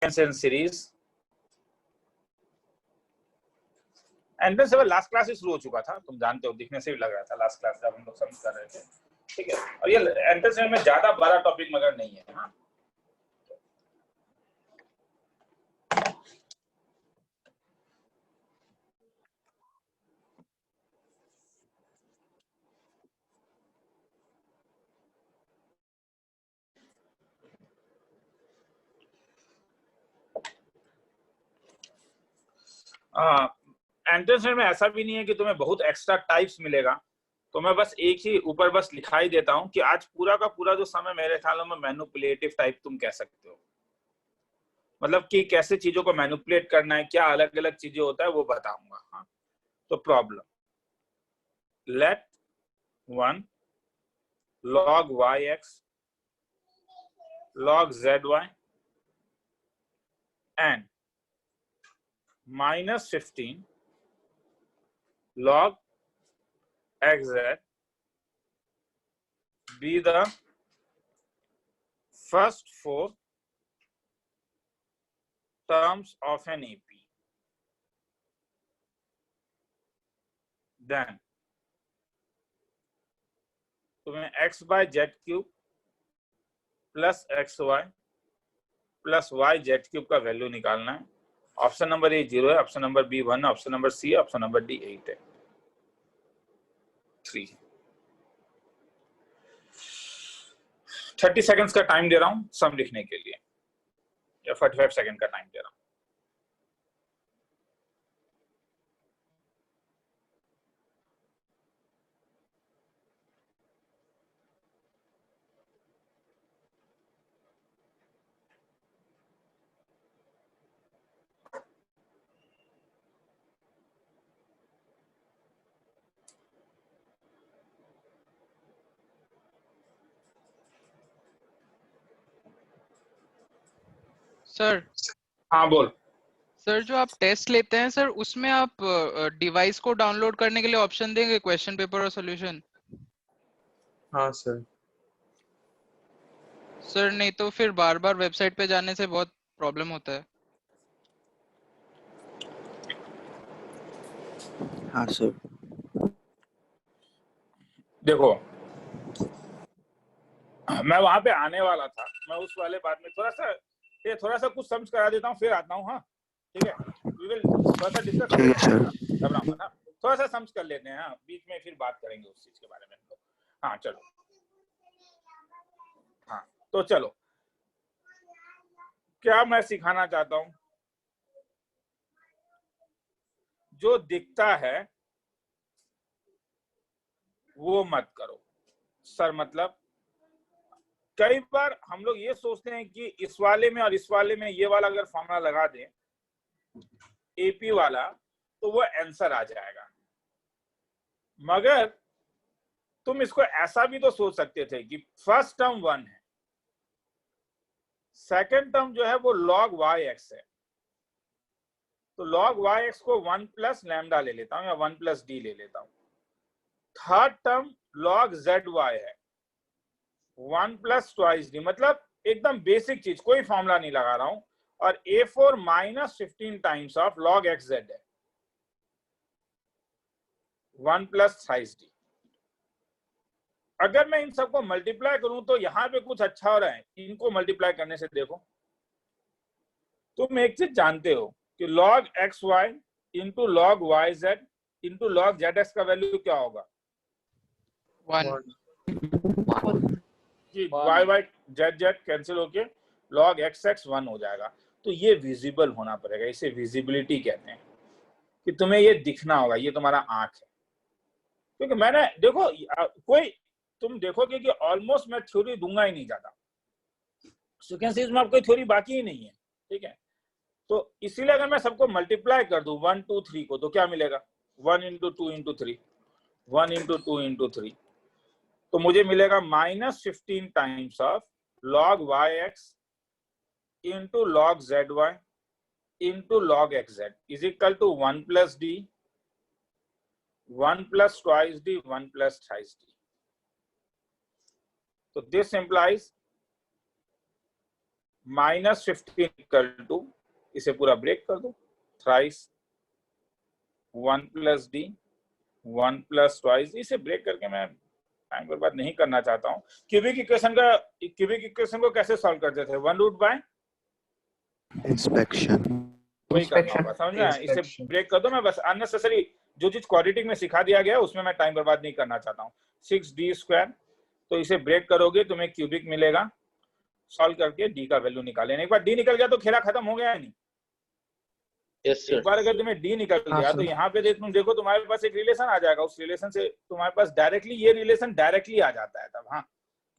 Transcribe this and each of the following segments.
Series entrance level last class से शुरू हो चुका था, तुम जानते हो, दिखने से भी लग रहा था लास्ट क्लास जब हम लोग समझ कर रहे थे, ठीक है। और ये एंट्रेंस में ज्यादा बड़ा टॉपिक मगर नहीं है। हाँ, एंट्रेंस में ऐसा भी नहीं है कि तुम्हें बहुत एक्स्ट्रा टाइप्स मिलेगा, तो मैं बस एक ही ऊपर बस लिखाई देता हूं कि आज पूरा का पूरा जो समय मेरे ख्याल में मैनिपुलेटिव टाइप तुम कह सकते हो, मतलब कि कैसे चीजों को मैनिपुलेट करना है, क्या अलग अलग चीजें होता है वो बताऊंगा। हाँ, तो problem, late 1 log yx log zy and -15 log xz be the first 4 terms of an AP. Then तुम्हें x by z cube plus x y plus y z cube का वैल्यू निकालना है। ऑप्शन नंबर ए 0 है, option number B 1 है, option number C है, option number D 8 है। 3 30 seconds का time दे रहा हूं सम लिखने के लिए, या 45 सेकंड का टाइम दे रहा हूं। सर, हाँ बोल। सर जो आप टेस्ट लेते हैं सर, उसमें आप डिवाइस को डाउनलोड करने के लिए ऑप्शन देंगे, क्वेश्चन पेपर और सॉल्यूशन? हाँ सर। सर नहीं तो फिर बार बार वेबसाइट पे जाने से बहुत प्रॉब्लम होता है। हाँ सर। देखो, मैं वहां पे आने वाला था, मैं उस वाले बात में थोड़ा सा कुछ समझ करा देता हूँ, फिर आता हूँ। हाँ ठीक है, वी विल थोड़ा सा डिस्कस ठीक है सर। घबराओ मत, थोड़ा सा समझ कर लेते हैं। हाँ, बीच में फिर बात करेंगे उस चीज के बारे में। हाँ चलो, हाँ तो चलो, क्या मैं सिखाना चाहता हूं, जो दिखता है वो मत करो। सर मतलब कई बार हम लोग ये सोचते हैं कि इस वाले में और इस वाले में ये वाला अगर फॉर्मूला लगा दें एपी वाला तो वो आंसर आ जाएगा, मगर तुम इसको ऐसा भी तो सोच सकते थे कि फर्स्ट टर्म 1 है, सेकंड टर्म जो है वो log yx है, तो log yx को 1 प्लस लैम्डा ले लेता हूं या 1 प्लस डी ले लेता हूं। थर्ड टर्म log zy है 1 प्लस ट्वाइस डी, मतलब एकदम बेसिक चीज, कोई फॉर्मूला नहीं लगा रहा हूं। और a4 minus 15 times of log xz है 1 प्लस थ्राइस डी। अगर मैं इन सबको मल्टीप्लाई करूं तो यहां पे कुछ अच्छा हो रहा है, इनको मल्टीप्लाई करने से देखो, तुम एक चीज जानते हो कि log xy into log yz into log zx का वैल्यू क्या होगा? 1। कि y z कैंसिल होके log xx 1 हो जाएगा। तो ये विजिबल होना पड़ेगा, इसे विजिबिलिटी कहते हैं, कि तुम्हें ये दिखना होगा, ये तुम्हारा आंख है। क्योंकि मैंने देखो कोई, तुम देखोगे कि ऑलमोस्ट मैं थ्योरी दूंगा ही नहीं ज्यादा, सीक्वेंसेस में कोई थ्योरी बाकी ही नहीं है, ठीक है। तो इसीलिए अगर मैं सबको मल्टीप्लाई कर दूं 1 2 3 को, तो क्या मिलेगा? 1 इंटू 2 इंटू 3, 1 इंटू 2 इंटू 3, तो मुझे मिलेगा -15 times of log yx into log zy into log xz is equal to 1 plus d, 1 plus twice d, 1 plus thrice d. तो दिस implies -15 इक्वल टू, इसे पूरा ब्रेक कर दो, थ्राइस 1 + d 1 + ट्वाइस, इसे break करके मैं टाइम बर्बाद नहीं करना चाहता हूँ। क्यूबिक इक्वेशन को कैसे सॉल्व करते थे? 1√/, इंस्पेक्शन। वही करना होगा, समझ में आया? इसे ब्रेक कर दो। मैं बस अननेसेसरी जो चीज क्वाड्रेटिक में सिखा दिया गया उसमें मैं टाइम बर्बाद नहीं करना चाहता हूँ। 6d², तो इसे ब्रेक करोगे तुम्हें क्यूबिक मिलेगा। सॉल्व करके d का वैल्यू निकाल लेना। एक बार d निकल गया तो खेला खत्म हो गया है नहीं? यस एक बार अगर तुम्हें d निकल गया तो यहाँ पे तुम देखो तुम्हारे पास एक रिलेशन आ जाएगा, उस रिलेशन से तुम्हारे पास डायरेक्टली ये रिलेशन डायरेक्टली आ जाता है। तब हाँ,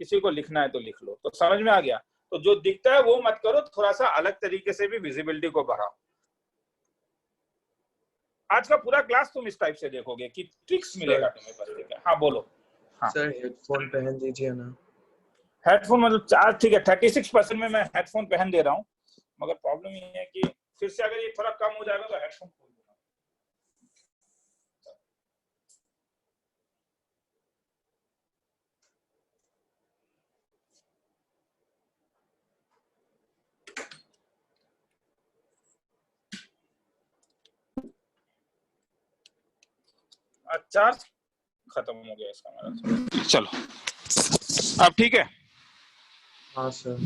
किसी को लिखना है तो लिख लो। तो समझ में आ गया? तो जो दिखता है वो मत करो, थोड़ा सा अलग तरीके से भी विजिबिलिटी को बढ़ाओ। आज का पूरा क्लास तुम इस टाइप से देखोगे कि ट्रिक्स मिलेगा तुम्हें पढ़ने का। हाँ बोलो। हाँ सर हेडफोन पहन दीजिए ना। हेडफोन मतलब चार्ज, ठीक है 36% में मैं हेडफोन पहन दे रहा हूँ, मगर प्रॉब्लम ये है कि फिर से अगर ये थोड़ा कम हो जाएगा तो हेडफोन खोल दूंगा। चार्ज खत्म हो गया इसका मेरा। चलो अब ठीक है। हाँ सर।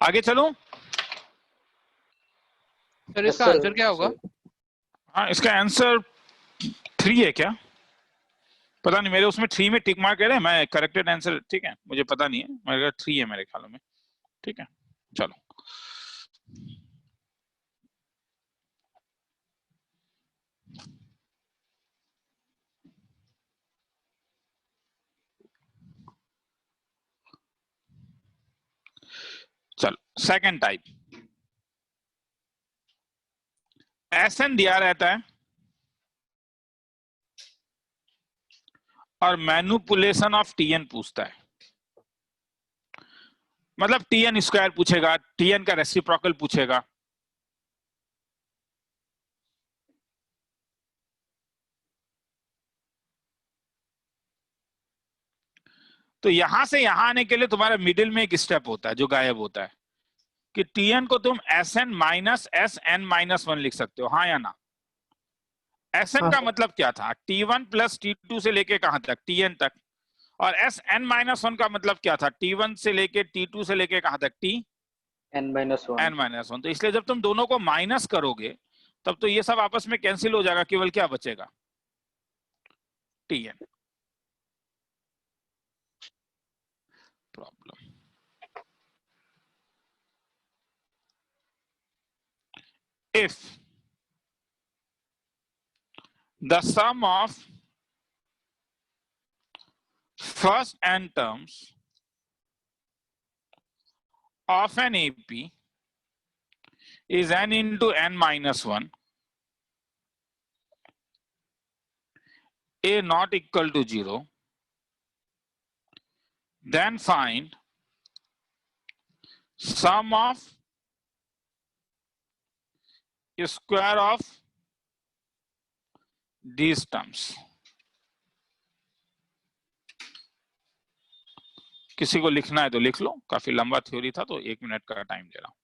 आगे चलूं? सर इसका आंसर क्या होगा? हाँ इसका आंसर 3 है क्या? पता नहीं, मेरे उसमें 3 में टिक मार्क है, मैं करेक्टेड आंसर, ठीक है मुझे पता नहीं है, मेरे 3 है मेरे ख्याल में। ठीक है चलो। चलो सेकंड टाइप, एसएन दिया रहता है और मैनिपुलेशन ऑफ टीएन पूछता है। मतलब टीएन स्क्वायर पूछेगा, टीएन का रेसिप्रोकल पूछेगा। तो यहां से यहां आने के लिए तुम्हारे मिडिल में एक स्टेप होता है जो गायब होता है, कि टीएन को तुम S N minus S N minus 1 लिख सकते हो, हाँ या ना? Sn हाँ का सर। मतलब क्या था? T1 प्लस T2 से लेके कहां तक? Tn तक। और Sn माइनस वन का मतलब क्या था? T1 से लेके T2 से लेके कहां तक? n-1 n minus one. तो इसलिए जब तुम दोनों को माइनस करोगे तब तो ये सब आपस में कैंसिल हो जाएगा, केवल क्या बचेगा? Tn। Problem. If the sum of first n terms of an AP is n into n minus 1, a not equal to 0, then find sum of square of these terms। किसी को लिखना है तो लिख लो, काफी लंबा थ्योरी था तो 1 मिनट का टाइम ले रहा हूं।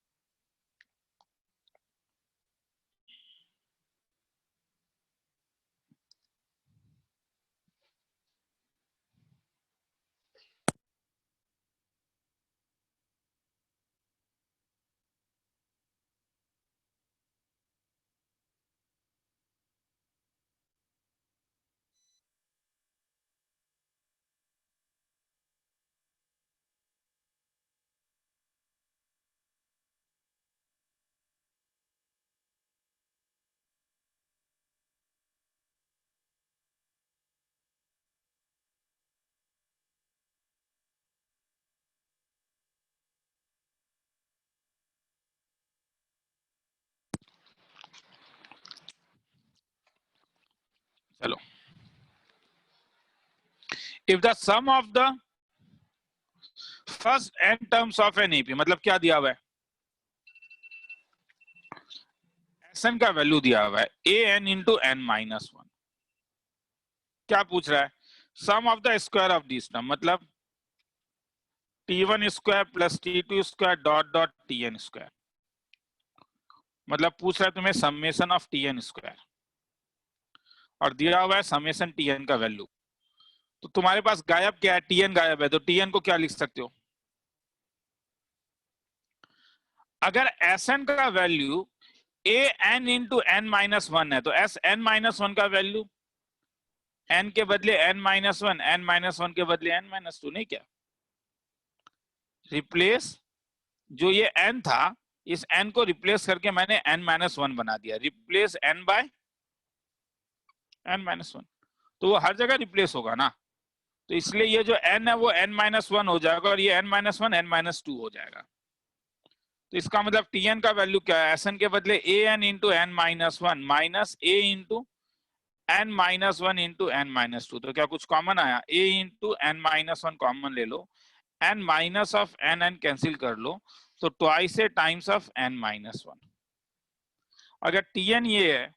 चलो, if the sum of the first n terms of an AP, मतलब क्या दिया हुआ है? Sn का वैल्यू दिया हुआ है an into n minus 1। क्या पूछ रहा है? Sum of the square of this term, मतलब T1 square plus T2 square dot dot Tn square. मतलब पूछ रहा है तुम्हें समेशन ऑफ Tn स्क्वायर और दिया हुआ है समेशन Tn का वैल्यू। तो तुम्हारे पास गायब क्या है? Tn गायब है, तो Tn को क्या लिख सकते हो? अगर Sn का value an into n minus one है तो Sn माइनस वन का वैल्यू n के बदले n minus one, n minus one के बदले n माइनस टू। नहीं क्या? रिप्लेस जो ये n था, इस n को रिप्लेस करके मैंने n माइनस वन बना दिया। Replace n by n minus one, तो वो हर जगह रिप्लेस होगा ना। तो इसलिए ये जो n है वो n माइनस वन हो जाएगा और ये n minus one n minus two हो जाएगा। तो इसका मतलब Tn का वैल्यू क्या है? Sn के बदले an into n minus one minus a into n minus one into n minus two. तो क्या कुछ कॉमन आया? a into n minus one common ले लो, n minus of n cancel कर लो, तो twice A times of n minus one. अगर Tn ये है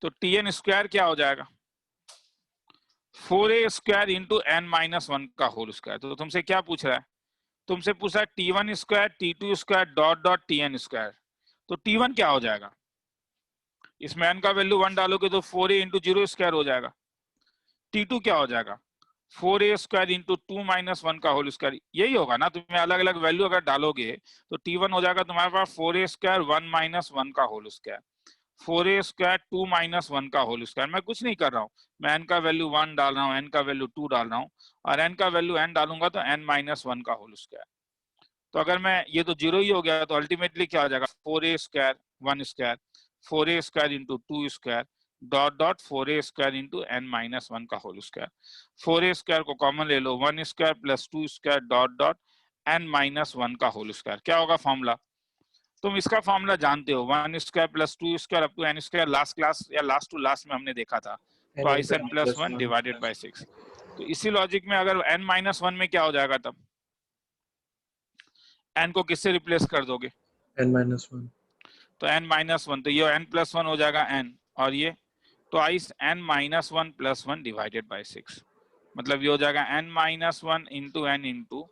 तो Tn स्क्वायर क्या हो जाएगा? 4a square into n minus one का होल स्क्वायर। तो तुमसे क्या पूछ रहा है? तुमसे पूछा है T1 square T2 square dot dot Tn square. तो T1 क्या हो जाएगा? इसमें n का वैल्यू 1 डालोगे तो 4a इंटू जीरो स्क्वायर हो जाएगा। T2 क्या हो जाएगा? 4a square into 2 minus one का होल स्क्वायर। यही होगा ना, तुम्हें अलग अलग वैल्यू अगर डालोगे तो T1 हो जाएगा तुम्हारे पास 4a स्क्वायर 1 माइनस वन का whole square, 4a square 2 minus one का होल स्क्वायर। मैं कुछ नहीं कर रहा हूँ, मैं n का वैल्यू 1 डाल रहा हूँ, n का वैल्यू 2 डाल रहा हूँ और n का वैल्यू n डालूंगा तो n माइनस वन का होल स्क्वायर। तो अगर मैं ये तो जीरो ही हो गया, तो अल्टीमेटली क्या हो जाएगा? 4a square 1 square 4a square into 2 square dot dot 4a square into n minus one का होल स्क्वायर। 4a स्क्वायर को कॉमन ले लो, 1 square plus 2 square dot dot n minus one का होल स्क्वायर। क्या होगा फॉर्मूला? तुम इसका formula जानते हो, 1 square plus 2 square up to n square. Last class या लास्ट टू लास्ट में हमने देखा था, twice n plus 1 divided by 6। तो इसी लॉजिक में अगर n माइनस वन में क्या हो जाएगा? तब n को किससे रिप्लेस कर दोगे? n minus one. तो n माइनस वन, तो ये n प्लस वन हो जाएगा n, और ये twice n minus one plus one divided by 6। मतलब ये हो जाएगा n minus one into n into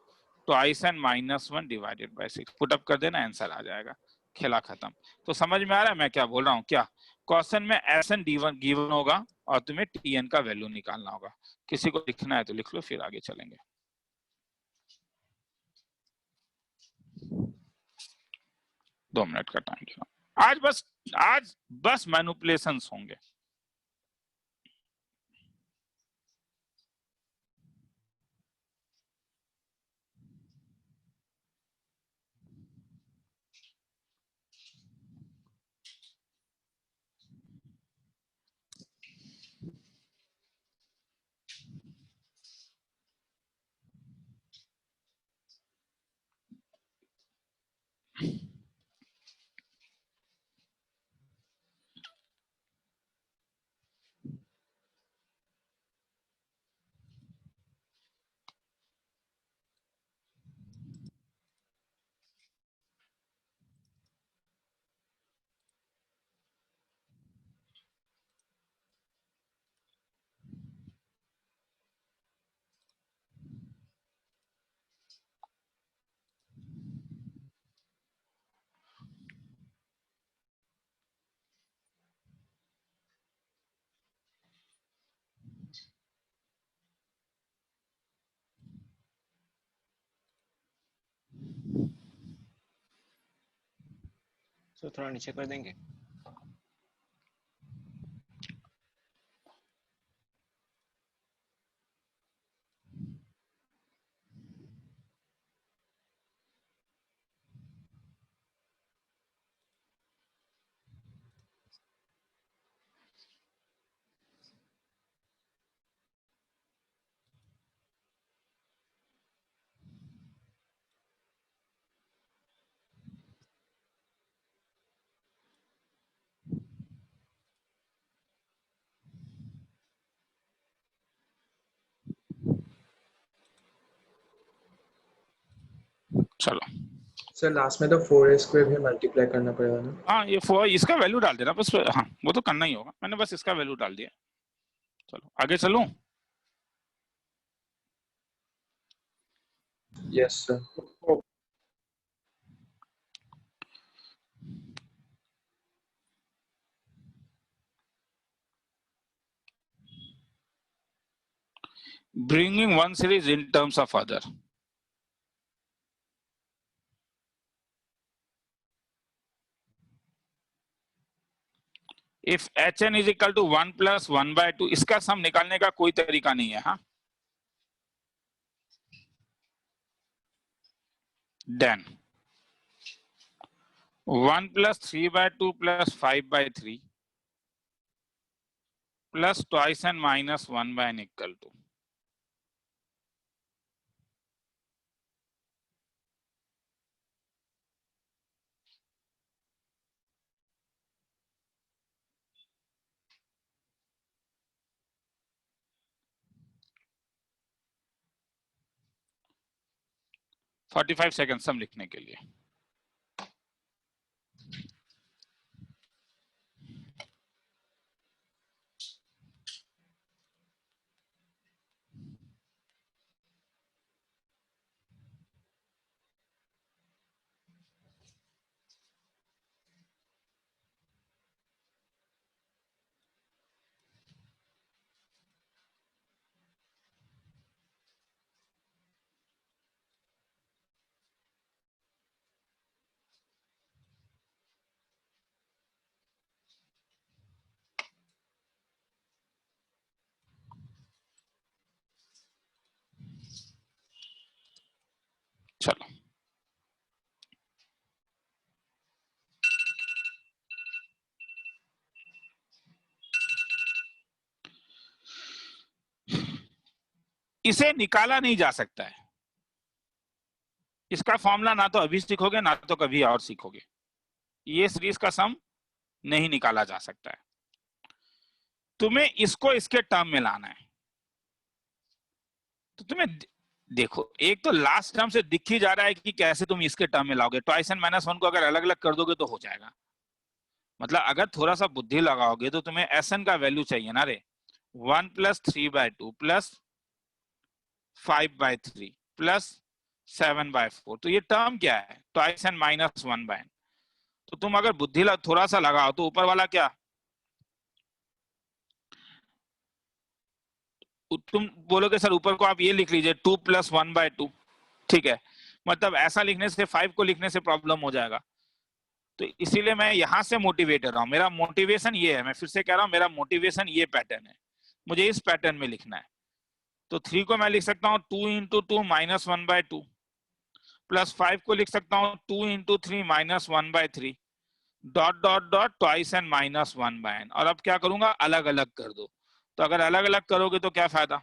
twice n minus one divided by 6। Put up कर देना, आंसर आ जाएगा, खेला खत्म। तो समझ में आ रहा है मैं क्या बोल रहा हूँ? क्या क्वेश्चन में एस एन गिवन होगा और तुम्हें टी एन का वैल्यू निकालना होगा। किसी को लिखना है तो लिख लो, फिर आगे चलेंगे। दो मिनट का टाइम देना। आज बस मैनिपुलेशंस होंगे। तो थोड़ा नीचे कर देंगे। चलो सर लास्ट में तो 4a स्क्वायर भी मल्टीप्लाई करना पड़ेगा ना? हाँ, ये इसका वैल्यू डाल देना बस। हाँ, वो तो करना ही होगा, मैंने बस इसका वैल्यू डाल दिया। चलो आगे चलूं। Yes sir. Bringing one series in terms of other. If Hn is equal to 1 plus 1 by 2, इसका सम निकालने का कोई तरीका नहीं है। हाँ, then 1 plus 3 by 2 plus 5 by 3 plus twice n minus 1 by n equal to. $45 second सम लिखने के लिए। चलो इसे निकाला नहीं जा सकता है। इसका फॉर्मूला ना तो अभी सीखोगे ना तो कभी और सीखोगे। ये सीरीज का सम नहीं निकाला जा सकता है। तुम्हें इसको इसके टर्म में लाना है। तो तुम्हें देखो, एक तो लास्ट टर्म से दिख ही जा रहा है कि कैसे तुम इसके टर्म में लाओगे। ट्वाइस एन माइनस 1 को अगर अलग अलग कर दोगे तो हो जाएगा। मतलब अगर थोड़ा सा बुद्धि लगाओगे तो तुम्हें एस एन का वैल्यू चाहिए ना रे। 1 plus 3 by 2 plus 5 by 3 plus 7 by 4। तो ये टर्म क्या है? Twice n minus 1 by. तो तुम अगर बुद्धि थोड़ा सा लगाओ तो ऊपर वाला क्या तुम बोलोगे सर ऊपर को आप ये लिख लीजिए 2 + 1/2, ठीक है, मतलब ऐसा लिखने से 5 को लिखने से प्रॉब्लम हो जाएगा, तो इसीलिए मैं यहां से मोटिवेट कर रहा हूँ। मेरा मोटिवेशन ये है, मैं फिर से कह रहा हूँ, मेरा मोटिवेशन ये पैटर्न है, मुझे इस पैटर्न में लिखना है। तो 3 को मैं लिख सकता हूँ 2 × 2 - 1/2, प्लस 5 को लिख सकता हूँ 2 × 3 - 1/3, डॉट डॉट डॉट ट्वाइस एन -1/n। और अब क्या करूंगा, अलग अलग कर दो। तो अगर अलग अलग करोगे तो क्या फायदा,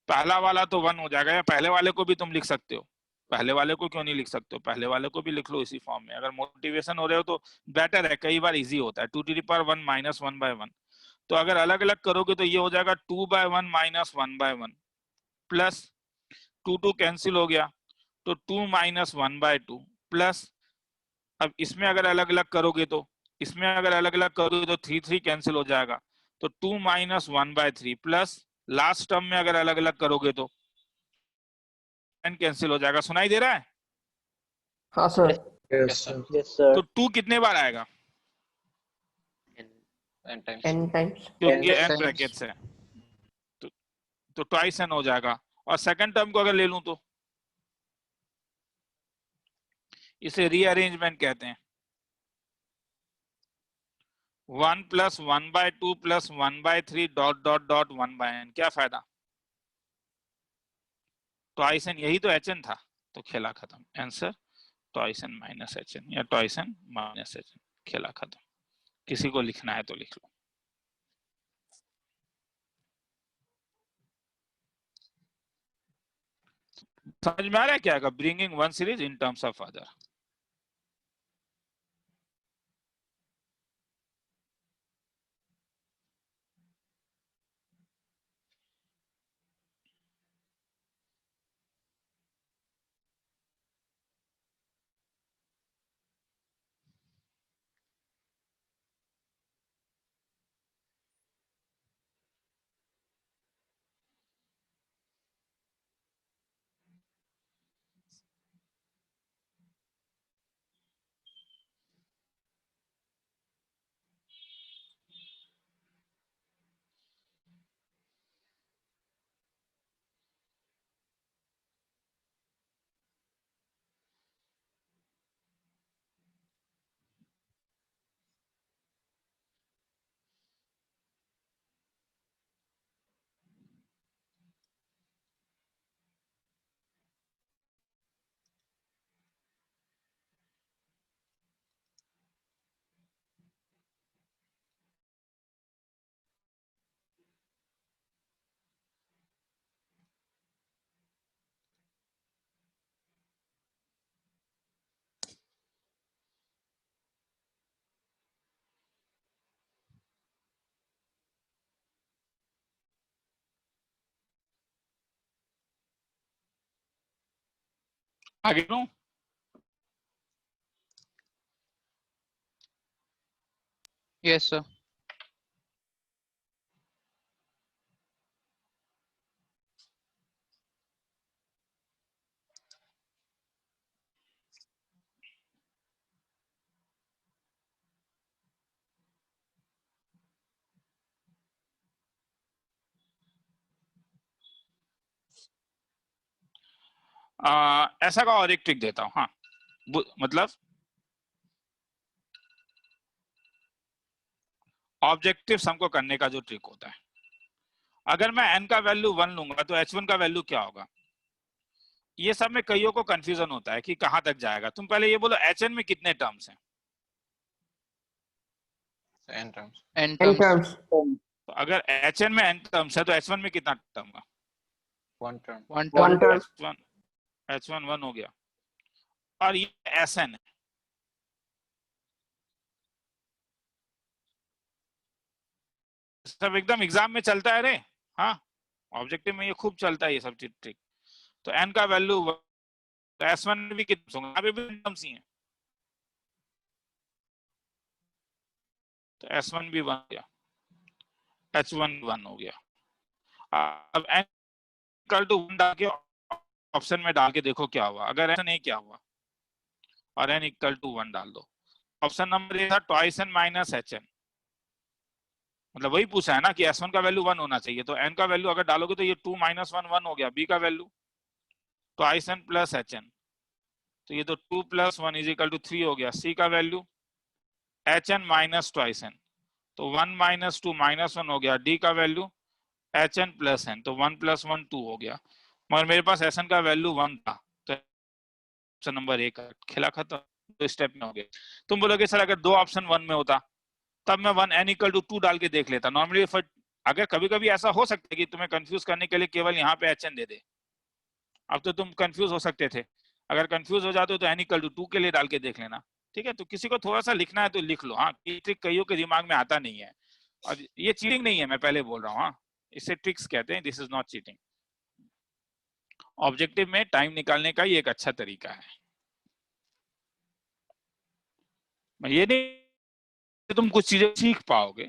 पहला वाला तो 1 हो जाएगा, या पहले वाले को भी तुम लिख सकते हो, पहले वाले को क्यों नहीं लिख सकते हो, पहले वाले को भी लिख लो इसी फॉर्म में। अगर मोटिवेशन हो रहे हो तो बेटर है, कई बार इजी होता है 2⁻1 - 1/1। तो अगर अलग अलग करोगे तो ये हो जाएगा 2/1 - 1/1, प्लस 2 कैंसिल हो गया तो 2 - 1/2, प्लस अब इसमें अगर अलग अलग करोगे तो, इसमें अगर अलग अलग करोगे तो 3 कैंसिल हो जाएगा, तो 2 - 1/3, प्लस लास्ट टर्म में अगर अलग अलग करोगे तो n कैंसिल हो जाएगा। सुनाई दे रहा है? हाँ sir. Yes, yes sir. Sir. Yes, sir. तो 2 कितने बार आएगा, n times. n times. क्योंकि Yes, n sir. ब्रैकेट्स है, तो ट्वाइस n हो जाएगा। और सेकंड टर्म को अगर ले लूं तो इसे रीअरेंजमेंट कहते हैं, 1 + 1/2 + 1/3 डॉट डॉट डॉट 1/n। क्या फायदा, ट्वाइस n, यही तो hn था, तो खेला खत्म। आंसर ट्वाइस n - hn या ट्वाइस n - hn, खेला खत्म। किसी को लिखना है तो लिख लो। समझ में आ रहा है क्या, bringing one series in terms of other. आगे लो। Yes, sir. ऐसा का और एक ट्रिक देता हूं। हाँ, मतलब ऑब्जेक्टिव सम को करने का जो ट्रिक होता है, अगर मैं n का वैल्यू 1 लूंगा तो h1 का वैल्यू क्या होगा। ये सब में कईयों को कंफ्यूजन होता है कि कहां तक जाएगा। तुम पहले ये बोलो hn में कितने टर्म्स हैं। So n terms. N n terms. Terms. तो अगर hn में n टर्म्स है तो h1 में कितना टर्म होगा, One term. One one term. Term. h1 1 हो गया, और ये sn है। सब एकदम एग्जाम में चलता है रे। हाँ, ऑब्जेक्टिव में ये खूब चलता है ये सब ट्रिक। तो n का वैल्यू, तो s1 भी कितने होंगे, यहाँ पे भी टर्म्स ही हैं, तो s1 भी 1 हो गया, h1 1 हो गया। अब n = 1 डाल के ऑप्शन में डाल के देखो क्या हुआ। अगर ऐसा नहीं क्या हुआ और n = 1 डाल दो। ऑप्शन नंबर ए था ट्वाइस n - hn, मतलब वही पूछा है ना कि S1 का वैल्यू 1 होना चाहिए, तो n का वैल्यू अगर डालोगे तो ये 2 - 1 1 हो गया, b का value twice n plus hn, तो ये तो 2 + 1 = 3 हो गया। c का value hn minus twice n, तो 1 - 2 - 1 हो गया। d का वैल्यू hn plus n, तो 1 + 1 2 हो गया। मगर मेरे पास Sn का वैल्यू 1 था, तो ऑप्शन नंबर 1 खेला खत्म, दो स्टेप में हो गया। तुम बोलोगे सर अगर दो ऑप्शन 1 में होता तब मैं 1 n = 2 डाल के देख लेता। नॉर्मली अगर कभी कभी ऐसा हो सकता है कि तुम्हें कंफ्यूज करने के लिए केवल यहाँ पे hn दे दे, अब तो तुम कंफ्यूज हो सकते थे। अगर कंफ्यूज हो जाते हो तो n = 2 के लिए डाल के देख लेना, ठीक है। तो किसी को थोड़ा सा लिखना है तो लिख लो, हाँ। ये ट्रिक कईयों के दिमाग में आता नहीं है, और ये चीटिंग नहीं है, मैं पहले बोल रहा हूँ, हाँ। इसे ट्रिक्स कहते हैं, this is not cheating. Objective में टाइम निकालने का ही एक अच्छा तरीका है। मैं ये नहीं तुम कुछ चीजें सीख पाओगे,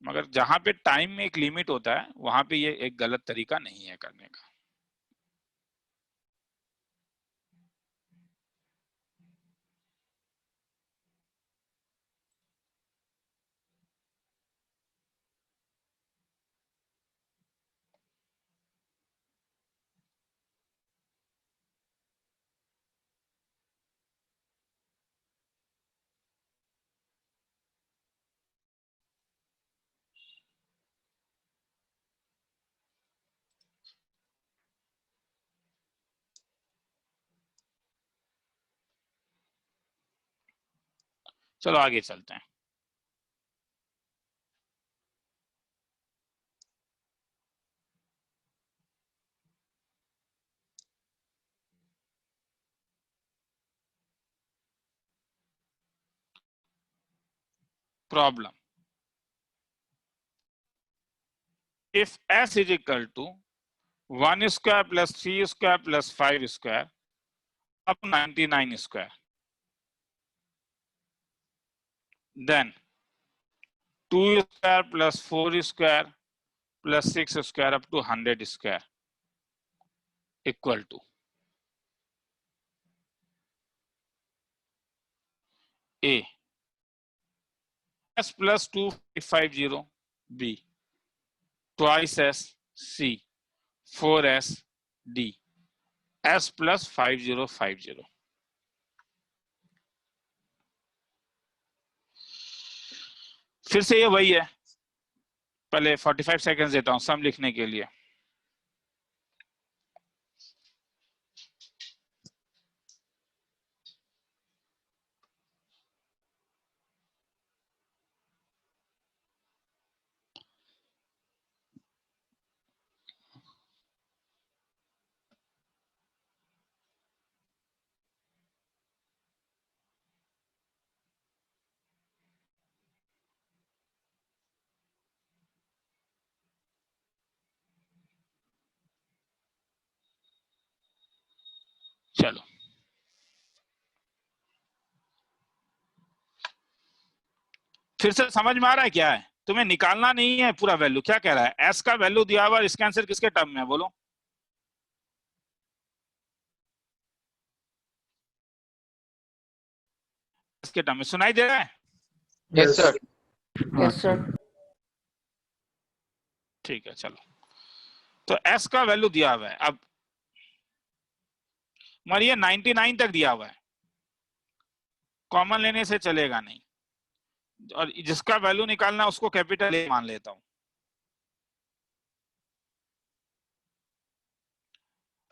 मगर जहां पे टाइम में एक लिमिट होता है वहां पे ये एक गलत तरीका नहीं है करने का। चलो आगे चलते हैं। Problem, if s is equal to 1 square plus 3 square plus 5 square up 99 square, then 2 square plus 4 square plus 6 square up to 100 square equal to A s plus 2550, B twice s, C 4s, D s plus 5050। फिर से ये वही है, पहले 45 seconds देता हूं सम लिखने के लिए। चलो फिर से समझ में आ रहा है क्या है? तुम्हें निकालना नहीं है पूरा वैल्यू। क्या कह रहा है? एस का वैल्यू दिया हुआ, इसका आंसर किसके टर्म में है बोलो? इसके टर्म में सुनाई दे रहा है? Yes sir. Yes, sir. ठीक है चलो, तो एस का वैल्यू दिया हुआ है। अब मगर ये 99 तक दिया हुआ है, कॉमन लेने से चलेगा नहीं, और जिसका वैल्यू निकालना है उसको कैपिटल ए मान लेता हूं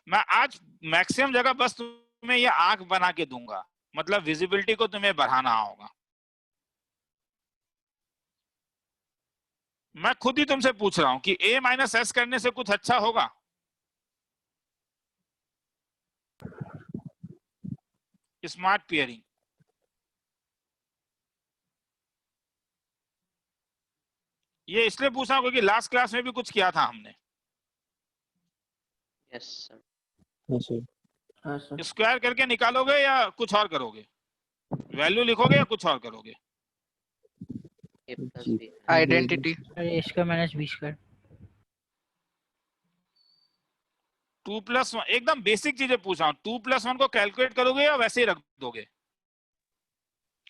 मैं। आज मैक्सिमम जगह बस तुम्हें ये आंख बना के दूंगा, मतलब विजिबिलिटी को तुम्हें बढ़ाना होगा। मैं खुद ही तुमसे पूछ रहा हूं कि a माइनस एस करने से कुछ अच्छा होगा? स्मार्ट पेयरिंग, ये इसलिए पूछा क्योंकि लास्ट क्लास में भी कुछ किया था हमने। Yes, sir. Yes, sir. Yes, sir. Square करके निकालोगे या कुछ और करोगे? वैल्यू लिखोगे या कुछ और करोगे? A plus B. Identity. A square minus B square. 2 + 1 एकदम बेसिक चीजें पूछा हूं। 2 + 1 को कैलकुलेट करोगे या वैसे ही रख दोगे?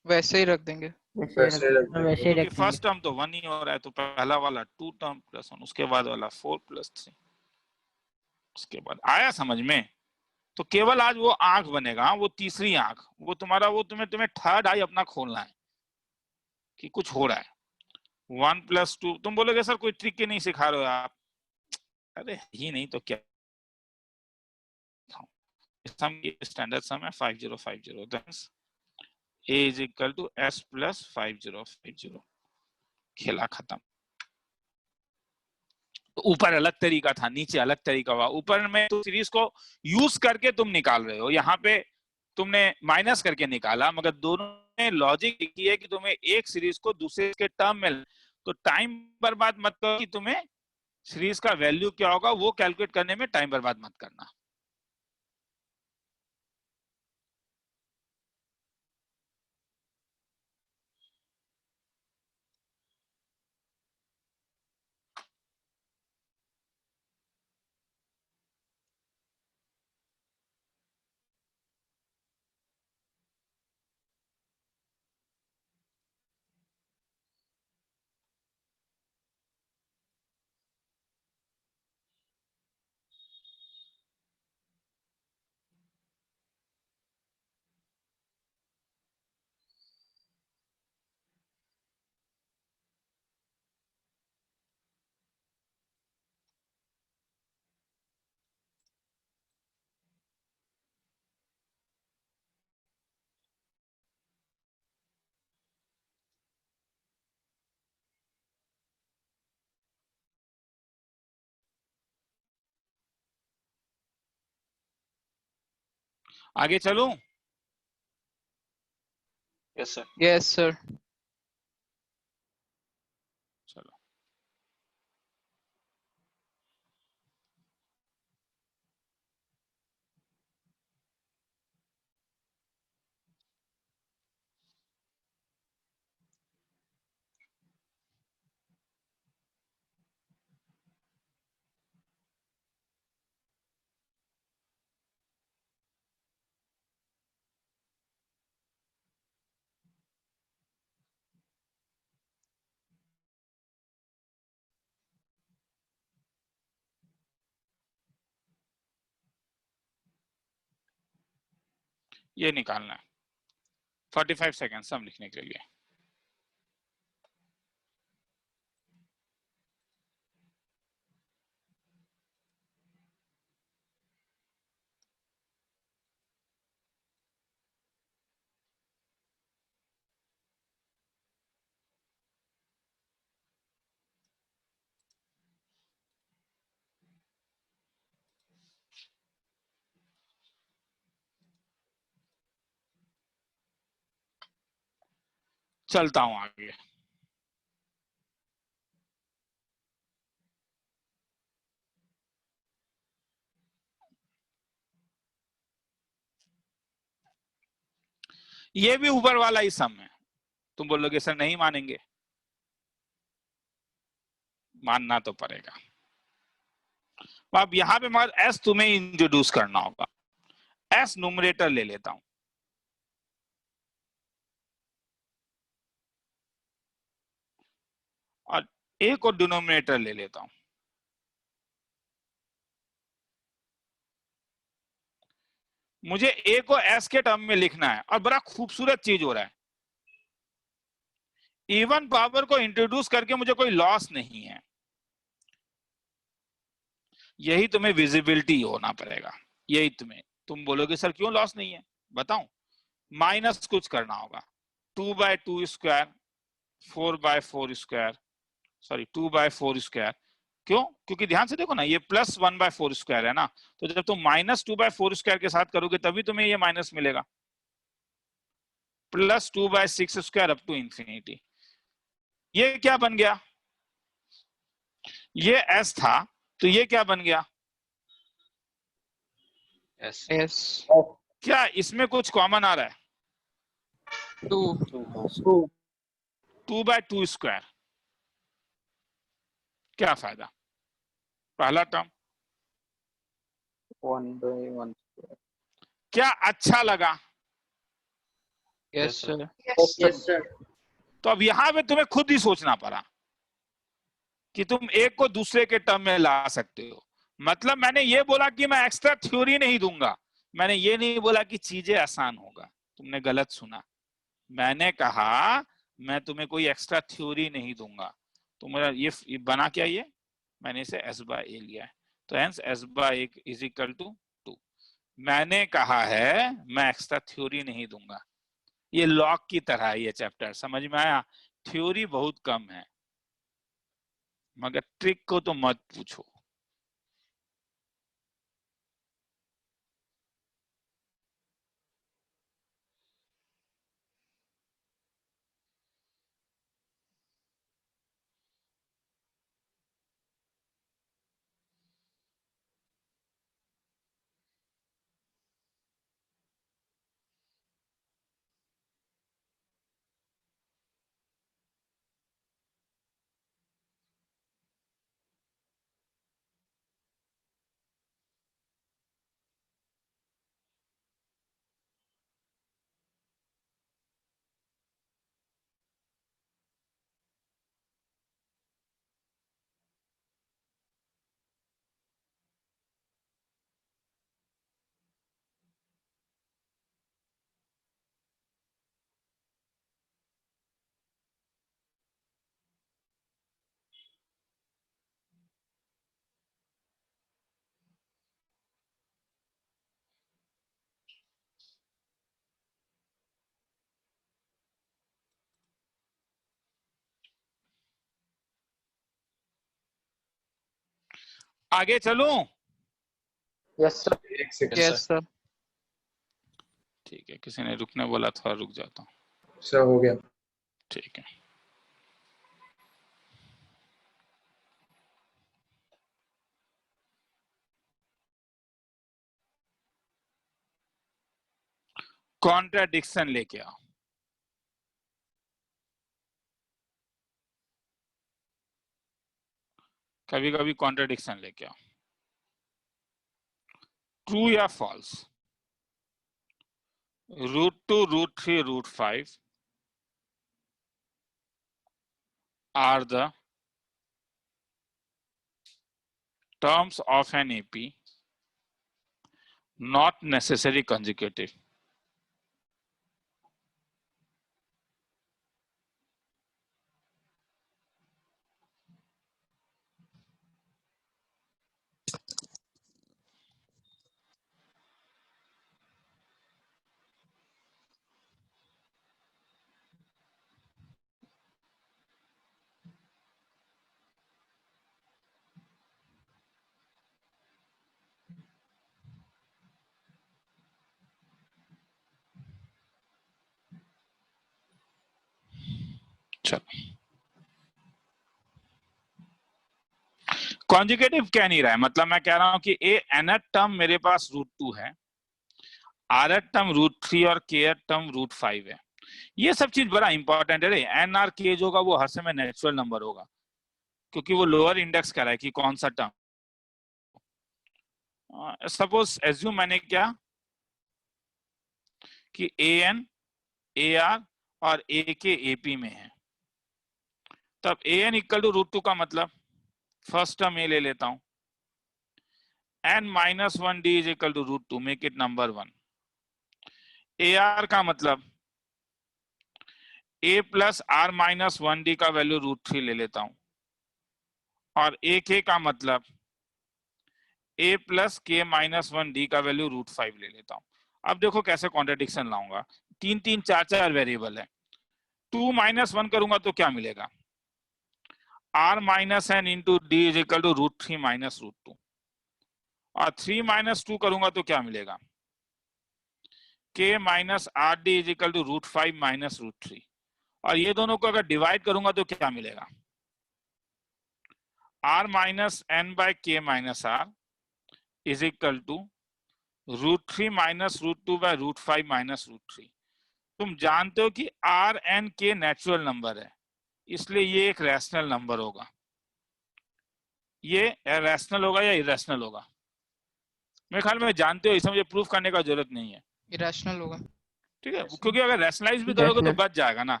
वैसे ही रख देंगे। वैसे वैसे रख- रख देंगे। वैसे क्योंकि रखेंगे। फर्स्ट टर्म तो 1 ही हो रहा है, तो पहला वाला 2 टर्म प्लस 1, उसके बाद वाला 4 प्लस 3, उसके बाद आया समझ में। तो केवल आज वो आंख बनेगा, वो तीसरी आंख, वो तुम्हारा, वो तुम्हें थर्ड आई अपना खोलना है कि कुछ हो रहा है। 1 + 2, तुम बोलोगे सर कोई ट्रिक ही नहीं सिखा रहे हो आप। अरे ही नहीं तो क्या, सम स्टैंडर्ड सम है 5050, दैट्स a = s + 5050, खेला खत्म। तो ऊपर अलग तरीका था, नीचे अलग तरीका हुआ। ऊपर में तो सीरीज को यूज करके तुम निकाल रहे हो, यहाँ पे तुमने माइनस करके निकाला, मगर दोनों में लॉजिक ये है कि तुम्हें एक सीरीज को दूसरे के टर्म में, तो टाइम बर्बाद मत करो कि तुम्हें सीरीज का वैल्यू क्या होगा वो कैलकुलेट करने में टाइम बर्बाद मत करना। आगे चलूं? Yes, sir. Yes sir. चलो, ये निकालना है 45 सेकेंड सम लिखने के लिए। चलता हूं आगे। ये भी ऊपर वाला ही सम है। तुम बोलोगे सर नहीं मानेंगे, मानना तो पड़ेगा। अब यहाँ पे मगर एस तुम्हें इंट्रोड्यूस करना होगा। एस न्यूमरेटर ले लेता हूं, और ए को डिनोमिनेटर ले लेता हूं। मुझे ए को एस के टर्म में लिखना है, और बड़ा खूबसूरत चीज हो रहा है, इवन पावर को इंट्रोड्यूस करके मुझे कोई लॉस नहीं है। यही तुम्हें विजिबिलिटी होना पड़ेगा, यही तुम बोलोगे सर क्यों लॉस नहीं है, बताऊं। माइनस कुछ करना होगा, 2/2², 4/4², सॉरी 2/4²। क्यों? क्योंकि ध्यान से देखो ना, ये +1/4² है ना, तो जब तुम -2/4² के साथ करोगे तभी तुम्हें ये माइनस मिलेगा। +2/6² अप टू इंफिनिटी। ये क्या बन गया? ये एस था, तो ये क्या बन गया? Yes. यस। क्या इसमें कुछ कॉमन आ रहा है? 2। 2/2²। क्या फायदा? पहला टर्म 1/1. क्या अच्छा लगा? Yes Yes, sir. Sir. Yes, sir. तो अब यहाँ पे तुम्हें खुद ही सोचना पड़ा कि तुम एक को दूसरे के टर्म में ला सकते हो। मतलब मैंने ये बोला कि मैं एक्स्ट्रा थ्योरी नहीं दूंगा, मैंने ये नहीं बोला कि चीजें आसान होगा, तुमने गलत सुना। मैंने कहा मैं तुम्हें कोई एक्स्ट्रा थ्योरी नहीं दूंगा। तो मेरा ये बना क्या, ये मैंने इसे s बाय a लिया है, तो hence s by a is equal to 2। मैंने कहा है मैं एक्स्ट्रा थ्योरी नहीं दूंगा। ये लॉग की तरह है ये चैप्टर, समझ में आया? थ्योरी बहुत कम है, मगर ट्रिक को तो मत पूछो। आगे चलूं? Yes, sir. एक सेकंड यस सर। ठीक है, किसी ने रुकने बोला था, रुक जाता हूँ। सर, हो गया। ठीक है, कॉन्ट्राडिक्शन लेके आओ। कभी कभी कॉन्ट्राडिक्शन लेके आओ। ट्रू या false? √2, √3, √5 are the terms of an AP, not necessary consecutive. Conjugative कह नहीं रहा है, मतलब मैं कह रहा हूं कि ए nth टर्म मेरे पास √2 है, rth टर्म √3 और kth टर्म √5 है। ये सब चीज बड़ा इंपॉर्टेंट है रे। एन आर के जो होगा वो हर समय नेचुरल नंबर होगा, क्योंकि वो लोअर इंडेक्स कह रहा है कि कौन सा टर्म। सपोज एज्यूम मैंने क्या कि an, ar और a के AP में है, तब an इक्वल टू √2 का मतलब फर्स्ट टर्म ए ले लेता हूं, n-1 d is equal to √2, make it number 1। ar का मतलब a प्लस r-1 d का वैल्यू √3 ले लेता हूं, और ak का मतलब a प्लस k-1 d का वैल्यू √5 ले लेता हूं। अब देखो कैसे कॉन्ट्रडिक्शन लाऊंगा। 3-3, 4-4 वेरिएबल है। 2-1 करूंगा तो क्या मिलेगा? r-n into d is equal to √3 minus √2, और 3-2 करूंगा तो क्या मिलेगा? k minus R D is equal to √5 minus √3, और ये दोनों को अगर डिवाइड करूंगा तो क्या मिलेगा? r minus n by k minus r is equal to √3 minus √2 by √5 minus √3। तुम जानते हो कि r n k natural number है, इसलिए ये एक रैशनल नंबर होगा। ये रैशनल होगा या इरेशनल होगा? मेरे ख्याल में जानते हो, इसमें मुझे प्रूफ करने का जरूरत नहीं है। इरेशनल होगा। ठीक है, क्योंकि अगर रैशनलाइज भी करोगे तो बच जाएगा ना।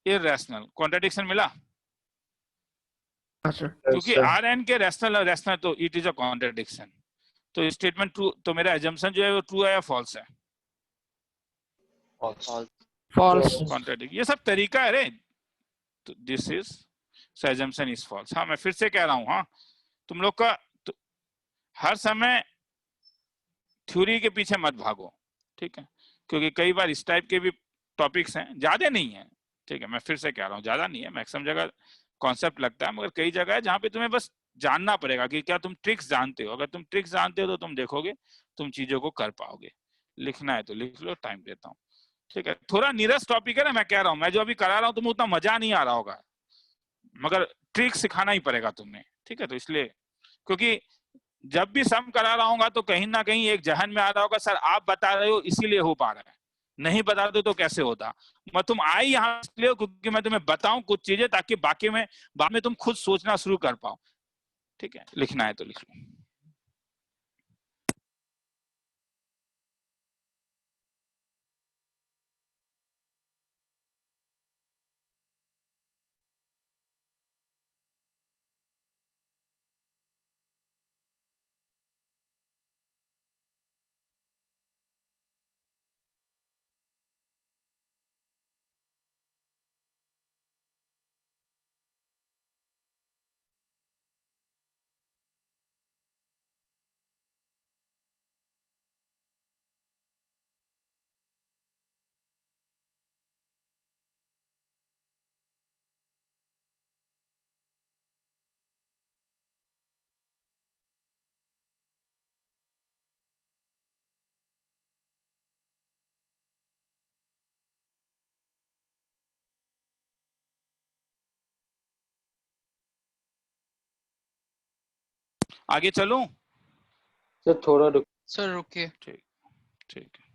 इरेशनल, कॉन्ट्रडिक्शन मिला? हाँ सर। क्योंकि sir. आर एन के रैशनल और रैशनल तो इट इज अ कॉन्ट्रडिक्शन। तो स्टेटमेंट ट्रू, तो मेरा एजम्पशन जो है वो ट्रू है या फॉल्स है? False. False. कॉन्ट्रडिक्ट, ये सब तरीका है रे। तो this is, so assumption is false. हाँ मैं फिर से कह रहा हूँ, हाँ तुम लोग का तो, हर समय थ्योरी के पीछे मत भागो, ठीक है? क्योंकि कई बार इस टाइप के भी टॉपिक्स हैं, ज्यादा नहीं है, ठीक है? मैं फिर से कह रहा हूँ, ज्यादा नहीं है, मैक्सिमम जगह कॉन्सेप्ट लगता है, मगर कई जगह है जहाँ पे तुम्हें बस जानना पड़ेगा कि क्या तुम ट्रिक्स जानते हो। अगर तुम ट्रिक्स जानते हो तो तुम देखोगे तुम चीजों को कर पाओगे। लिखना है तो लिख लो, टाइम देता हूँ, ठीक है? थोड़ा नीरस टॉपिक है ना, मैं कह रहा हूँ, मैं जो अभी करा रहा हूँ तुम्हें उतना मजा नहीं आ रहा होगा, मगर ट्रिक सिखाना ही पड़ेगा तुम्हें, ठीक है? तो इसलिए, क्योंकि जब भी सम करा रहा हूँ तो कहीं ना कहीं एक जहन में आ रहा होगा, सर आप बता रहे हो इसीलिए हो पा रहा है, नहीं बताते तो कैसे होता। मैं तुम आए यहाँ इसलिए क्योंकि मैं तुम्हें बताऊं कुछ चीजें, ताकि बाकी में बाद में तुम खुद सोचना शुरू कर पाओ, ठीक है? लिखना है तो लिख लो। आगे चलूं? सर थोड़ा रुक। सर रुकिए। ठीक, ठीक है।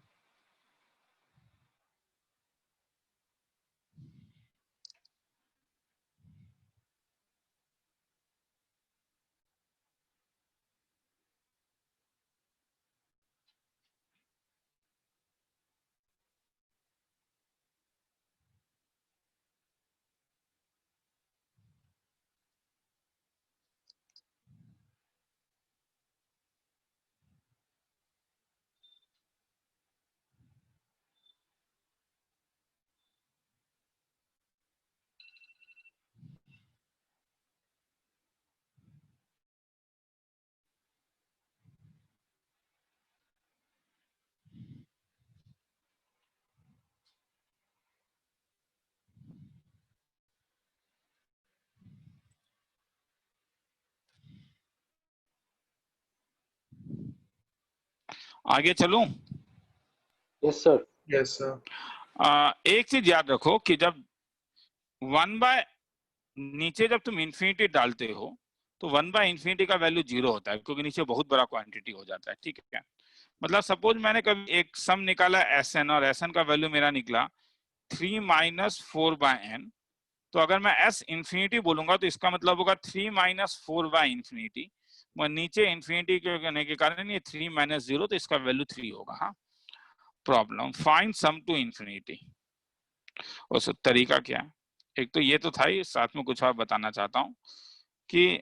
आगे चलूं? Yes sir. Yes, sir. एक चीज याद रखो कि जब 1/, नीचे जब तुम इंफिनिटी डालते हो तो 1/∞ का वैल्यू 0 होता है, क्योंकि नीचे बहुत बड़ा क्वांटिटी हो जाता है, ठीक है? मतलब सपोज मैंने कभी एक सम निकाला Sn, और Sn का वैल्यू मेरा निकला 3 - 4/n, तो अगर मैं s इंफिनिटी बोलूंगा तो इसका मतलब होगा 3 - 4/∞। मैं नीचे इंफिनिटी के होने के कारण ये 3 - 0, तो इसका वैल्यू 3 होगा। हाँ, problem, find sum to infinity. उस तरीका क्या है? एक तो ये तो था ही, साथ में कुछ और बताना चाहता हूँ कि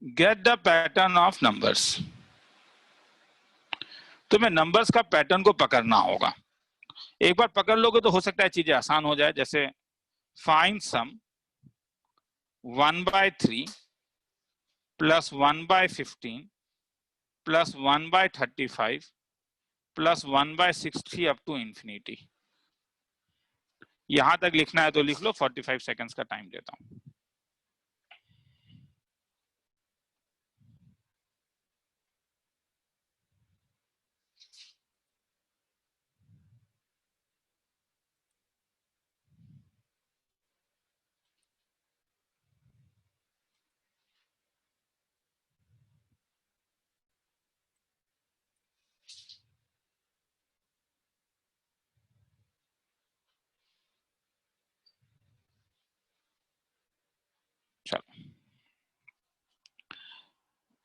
get the pattern of numbers. तुम्हें नंबर्स का पैटर्न को पकड़ना होगा। एक बार पकड़ लोगे तो हो सकता है चीजें आसान हो जाए। जैसे find sum 1/3 plus 1/15 plus 1/35 plus 1/60 up to infinity. यहां तक लिखना है तो लिख लो, 45 सेकेंड्स का टाइम देता हूं।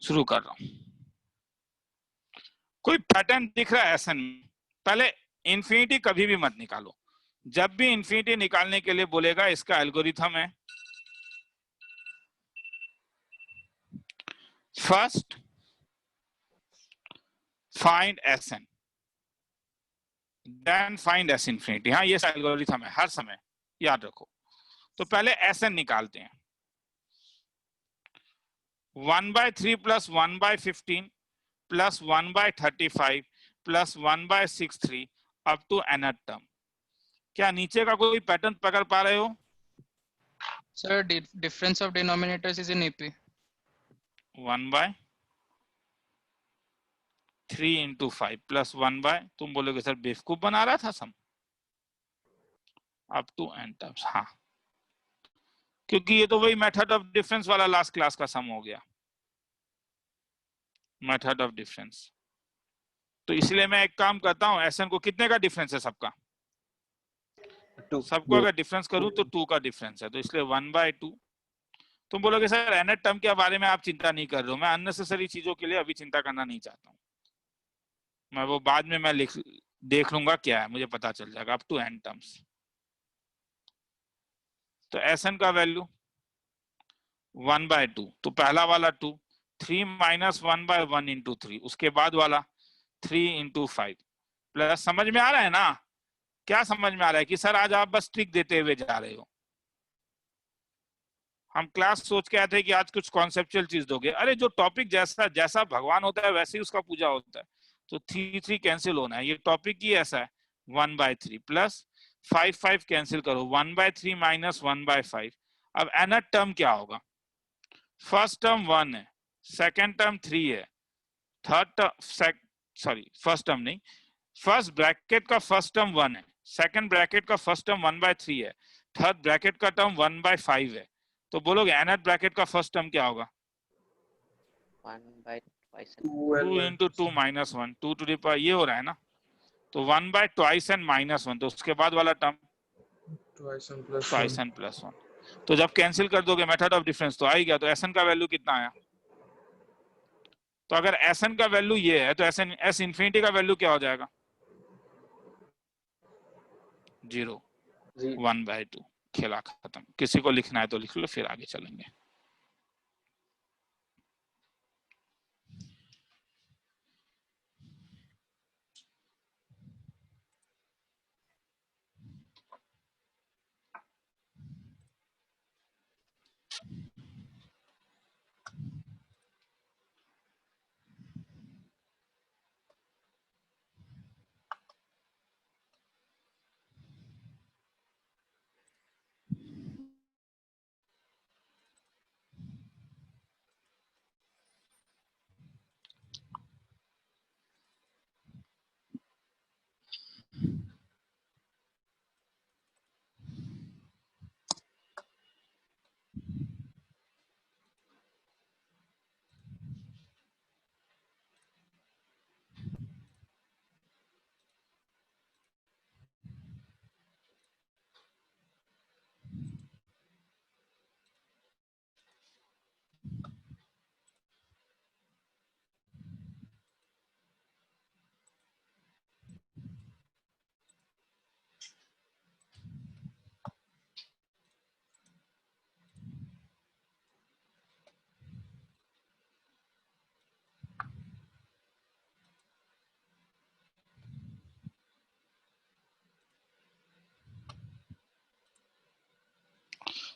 शुरू कर रहा हूं। कोई पैटर्न दिख रहा है एसएन में? पहले इन्फिनिटी कभी भी मत निकालो। जब भी इन्फिनिटी निकालने के लिए बोलेगा, इसका एल्गोरिथम है first find SN then find S infinity. हाँ, ये एल्गोरिथम है हर समय, याद रखो। तो पहले एसएन निकालते हैं। 1/3 plus 1/15 plus 1/35 plus 1/63 up to nth term. क्या नीचे का कोई पैटर्न पकड़ पा रहे हो? Sir, difference of denominators is in AP. 1/3 into 5 plus 1 तुम बोलोगे सर बेवकूफ बना रहा था सम, अप टू n टर्म्स। हाँ, क्योंकि ये तो वही मेथड ऑफ डिफरेंस वाला लास्ट क्लास का सम हो गया, मेथड ऑफ डिफरेंस। तो इसलिए मैं एक काम करता हूं, एसएन को कितने का डिफरेंस है सबका? सबको अगर डिफरेंस करूं तो 2 का डिफरेंस है, तो इसलिए 1/2। तुम बोलोगे सर nth टर्म के बारे में आप चिंता नहीं कर रहे हो। मैं अननेसेसरी चीजों के लिए अभी चिंता करना नहीं चाहता हूं। मैं वो बाद में मैं देख लूंगा क्या है, मुझे पता चल जाएगा अप टू n टर्म्स। तो एसएन का वैल्यू 1/2, तो पहला वाला 2, 3 माइनस 1/1 इंटू 3, उसके बाद वाला 3 इंटू 5 प्लस। समझ में आ रहा है ना? क्या समझ में आ रहा है कि सर आज आप बस ट्रिक देते हुए जा रहे हो? हम क्लास सोच के आए थे कि आज कुछ कॉन्सेप्चुअल चीज दोगे। अरे जो टॉपिक जैसा जैसा भगवान होता है वैसे ही उसका पूजा होता है। तो 3 कैंसिल होना है, ये टॉपिक ही ऐसा है। 1/3 प्लस 5 कैंसिल करो, 1/3 माइनस 1/5। अब nth टर्म क्या होगा? फर्स्ट टर्म 1 है, सेकेंड टर्म 3 है, third term sorry first term नहीं, फर्स्ट ब्रैकेट का फर्स्ट टर्म 1 है, सेकंड ब्रैकेट का फर्स्ट टर्म 1/3 है, थर्ड ब्रैकेट का टर्म 1/5 है। तो बोलोगे nth ब्रैकेट का फर्स्ट टर्म क्या होगा? 1/2 2 into 2 minus 1, 2 to the power, ये हो रहा है ना? तो 1/2 एन माइनस 1, तो उसके बाद वाला term twice n plus twice 1. N plus 1। तो जब कैंसिल कर दोगे मेथड ऑफ डिफरेंस तो आ ही गया। तो एसएन का वैल्यू कितना आया? तो अगर एसएन का वैल्यू ये है तो एसएन एस इन्फिनिटी का वैल्यू क्या हो जाएगा? 0, जी 1/2। खेला खत्म। किसी को लिखना है तो लिख लो, फिर आगे चलेंगे।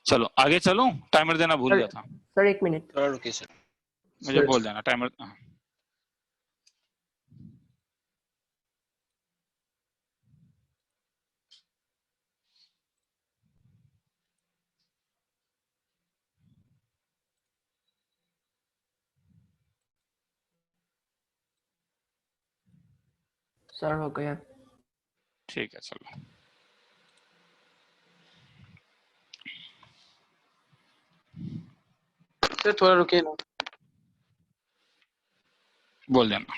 चलो आगे चलूं, टाइमर देना भूल गया था। Sir 1 minute. थोड़ा रुकिए सर। मुझे Sir, बोल देना टाइमर। सर हो गया। ठीक है चलो। सर थोड़ा रुकिए ना। बोल देना।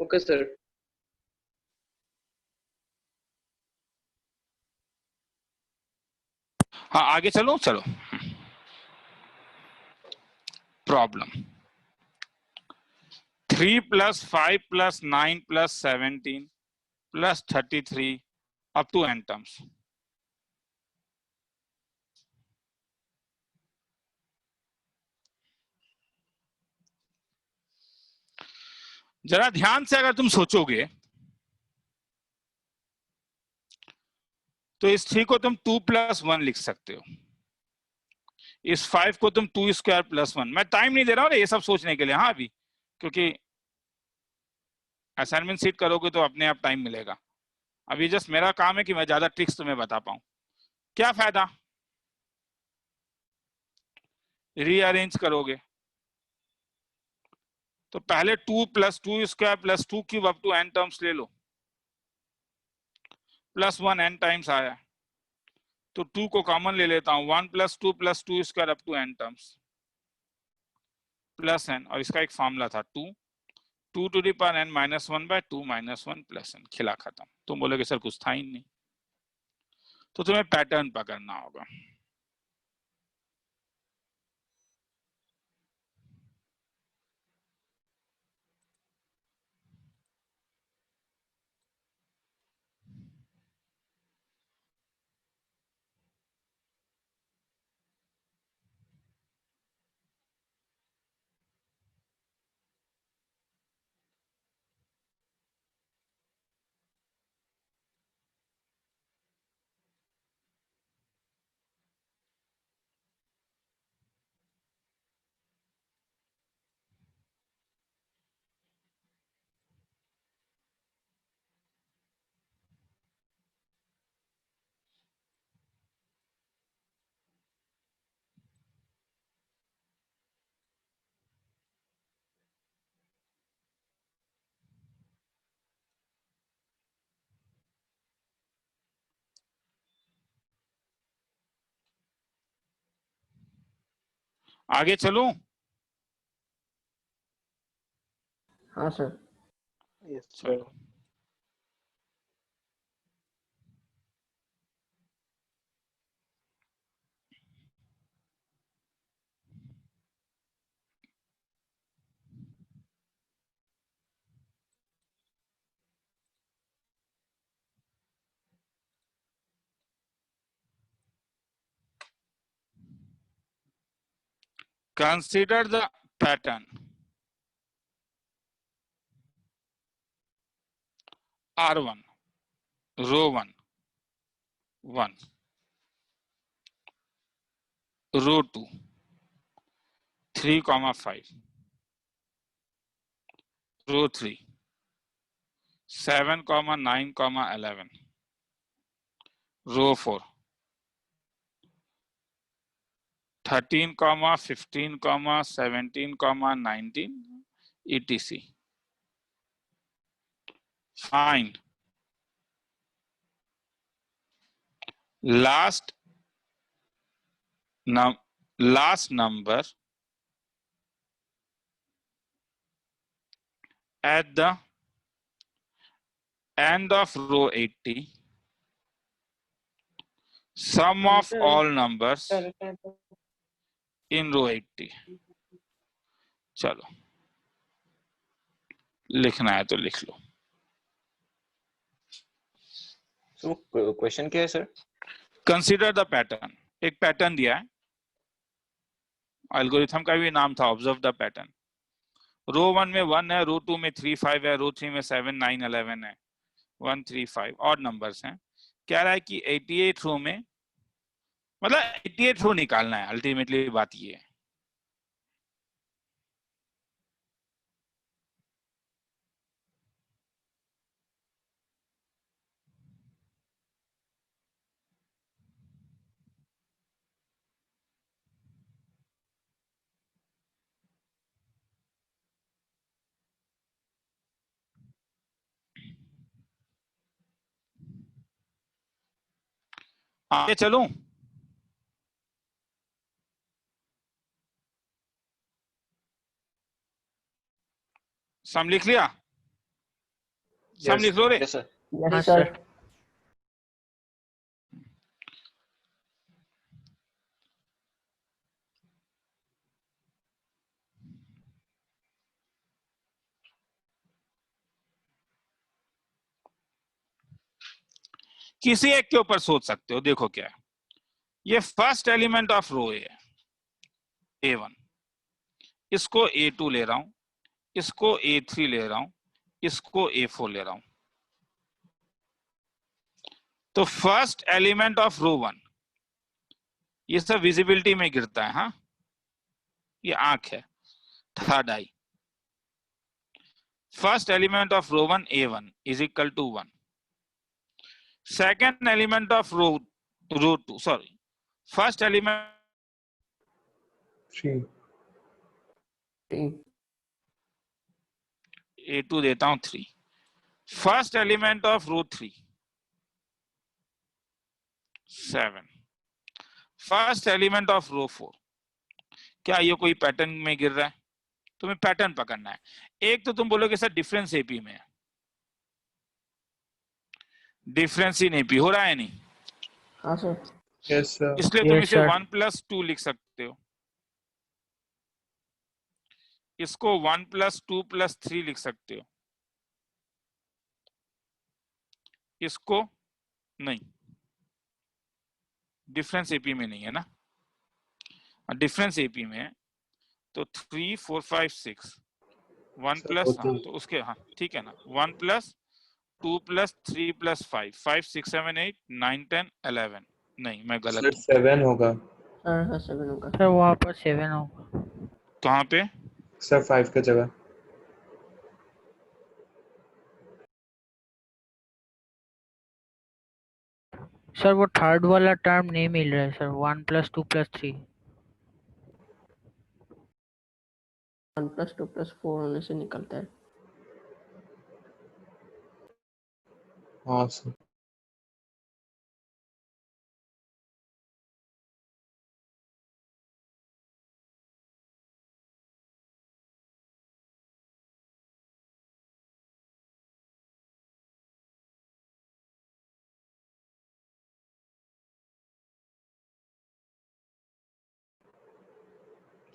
Okay sir. हाँ आगे चलो चलो। Problem 3 + 5 + 9 + 17 + 33 up to n terms। जरा ध्यान से अगर तुम सोचोगे तो इस 3 को तुम 2 + 1 लिख सकते हो, इस 5 को तुम 2² + 1। मैं टाइम नहीं दे रहा हूं ये सब सोचने के लिए, हाँ अभी, क्योंकि असाइनमेंट सीट करोगे तो अपने आप टाइम मिलेगा। अभी जस्ट मेरा काम है कि मैं ज्यादा ट्रिक्स तुम्हें बता पाऊं। क्या फायदा, रीअरेंज करोगे तो पहले 2 + 2² + 2³ अप टू n टर्म्स ले लो, +1 n टाइम्स आया तो 2 को कॉमन ले लेता हूं, 1 + 2 + 2² up to n terms plus n, और इसका एक फॉर्मूला था 2 to the power n - 1/2 - 1 + n। खिला खत्म। तुम बोलोगे सर कुछ था ही नहीं, तो तुम्हें पैटर्न पकड़ना होगा। आगे चलूं? हाँ सर। Yes sir. चलो consider the pattern R1 row 1 1 row 2 3, 5 row 3 7, 9, 11 row 4 13, 15, 17, 19 etc। Find last number at the end of row 80, sum of all numbers in row 80। चलो लिखना है तो लिख लो। सो क्वेश्चन क्या है सर? कंसीडर द पैटर्न, एक pattern दिया है, एल्गोरिथम का भी नाम था ऑब्जर्व द पैटर्न। रो 1 में 1 है, रो 2 में 3, 5 है, रो 3 में 7, 9, 11 है, 1, 3, 5 और नंबर्स हैं। कह रहा है कि 88 रो में, मतलब 88 रो निकालना है, अल्टीमेटली बात ये है। आगे चलूं? सम लिख लिया? सम लिख लो रे। Yes, sir. हाँ Yes, sir. सर किसी एक के ऊपर सोच सकते हो, देखो क्या है, ये फर्स्ट एलिमेंट ऑफ रो है A1, इसको A2 ले रहा हूं, इसको A3 ले रहा हूं, इसको A4 ले रहा हूं। तो फर्स्ट एलिमेंट ऑफ रो 1 ये सब विजिबिलिटी में गिरता है। हाँ, ये आंख है, third eye. First element of row 1 A1 is equal to 1। Second element of row 2, sorry, first element 3. 3. A2 देता हूं 3। First element of row 3 7। First element of row 4। क्या ये कोई पैटर्न में गिर रहा है? तुम्हें पैटर्न पकड़ना है। एक तो तुम बोलोगे सर डिफरेंस एपी में है, डिफरेंस इन एपी हो रहा है नहीं, हाँ सर. Yes, sir. इसलिए तुम Yes, इसे sir. 1+2 लिख सकते हो, इसको 1+2+3 लिख सकते हो, इसको नहीं, डिफरेंस एपी में नहीं है ना। डिफरेंस एपी में है तो 3 4 5 6 1 प्लस, हाँ तो उसके, हाँ ठीक है ना, 1+2+3+5 5 6 7 8 9 10 11। नहीं, मैं Sir, गलत हूँ। 7 होगा. सर हाँ 7 होगा. सर वहाँ पर 7 होगा। कहाँ पे? Sir, 5 का जगह. सर वो थर्ड वाला टर्म नहीं मिल रहा है सर, 1+2+3। 1+2+4 होने से निकलता है. हाँ sir.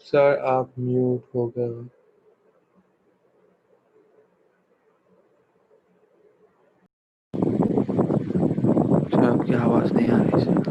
Sir, आप म्यूट हो गए हो. सर आपकी आवाज नहीं आ रही सर।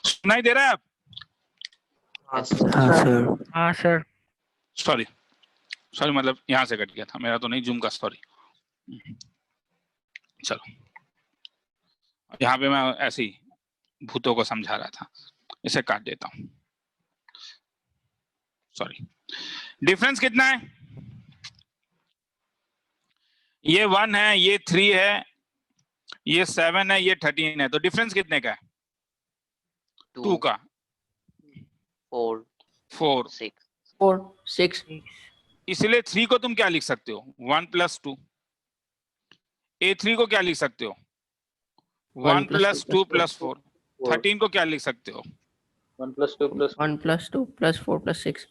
सुनाई दे रहा है आप? हाँ sir. हाँ सर। हाँ सर। सॉरी सॉरी, मतलब यहाँ से कट गया था, मेरा तो नहीं जूम का, सॉरी। चलो, यहाँ पे मैं ऐसे ही भूतों को समझा रहा था, इसे काट देता हूँ, सॉरी। डिफरेंस कितना है? ये 1 है, ये 3 है, ये 7 है, ये 13 है, तो डिफरेंस कितने का है? 2 का। 4 4, 6 4 6 इसलिए 3 को तुम क्या लिख सकते हो? 1 + 2। A3 को क्या लिख सकते हो? 1 + 2 + 4। 13 को क्या लिख सकते हो? 1 + 2 + 1 + 2 + 4 + 6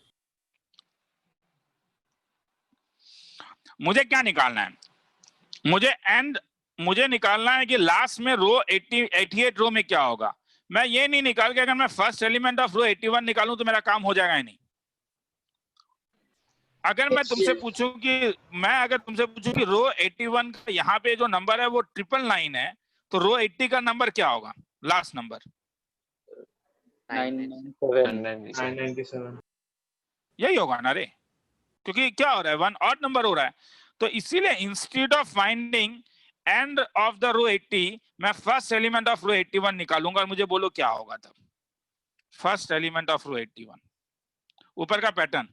मुझे क्या निकालना है? मुझे निकालना है कि लास्ट में रो 88 रो में क्या होगा। मैं ये नहीं निकाल के अगर मैं फर्स्ट एलिमेंट ऑफ रो 81 निकालूं तो मेरा काम हो जाएगा ही नहीं। अगर मैं तुमसे पूछूं कि रो 81 का यहाँ पे जो नंबर है वो 999 है, तो रो 80 का नंबर क्या होगा? Last number 997 997. यही होगा ना रे, क्योंकि क्या हो रहा है, 1 ऑड नंबर हो रहा है। तो इसीलिए instead of finding end of the row 80 मैं फर्स्ट एलिमेंट ऑफ रो 81 निकालूंगा और मुझे बोलो क्या होगा तब। फर्स्ट एलिमेंट ऑफ रो 81, ऊपर का पैटर्न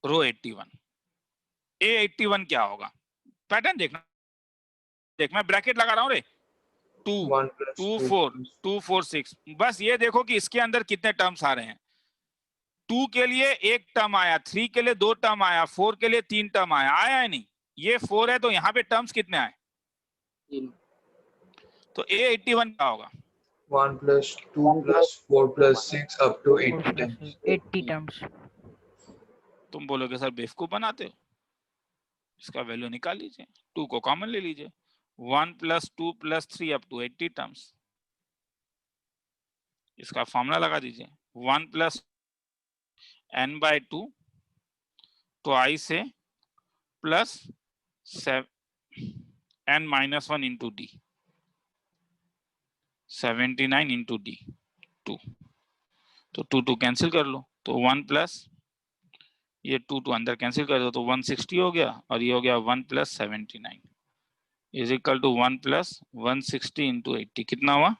रो 81, A81 क्या होगा? पैटर्न देखना, देख मैं ब्रैकेट लगा रहा हूं रे, 2 1 + 2 2 4 2 4 6। बस ये देखो कि इसके अंदर कितने टर्म्स आ रहे हैं। 2 के लिए एक टर्म आया, 3 के लिए 2 टर्म आया, 4 के लिए 3 टर्म आया, आया है नहीं? ये 4 है तो यहाँ पे टर्म्स कितने आए? 3 तो A81 क्या होगा? 1 + 2 + 4 + 6 up to 4 80 + times. 80 टर्म्स। तुम बोलोगे सर बेवकूफ बनाते हो, इसका वैल्यू निकाल लीजिए, 2 को कॉमन ले लीजिए, 1 + 2 + 3 up to 80 टर्म्स। इसका फॉर्मूला लगा दीजिए, 1 + n/2 twice a plus 7 n-1 into d, 79 into d 2। तो 2 कैंसिल कर लो, तो 1 प्लस ये 2 अंदर कैंसिल कर दो तो 160 हो गया, और ये हो गया 1 + 79 इज इक्वल टू 1 + 160 into 80। कितना हुआ?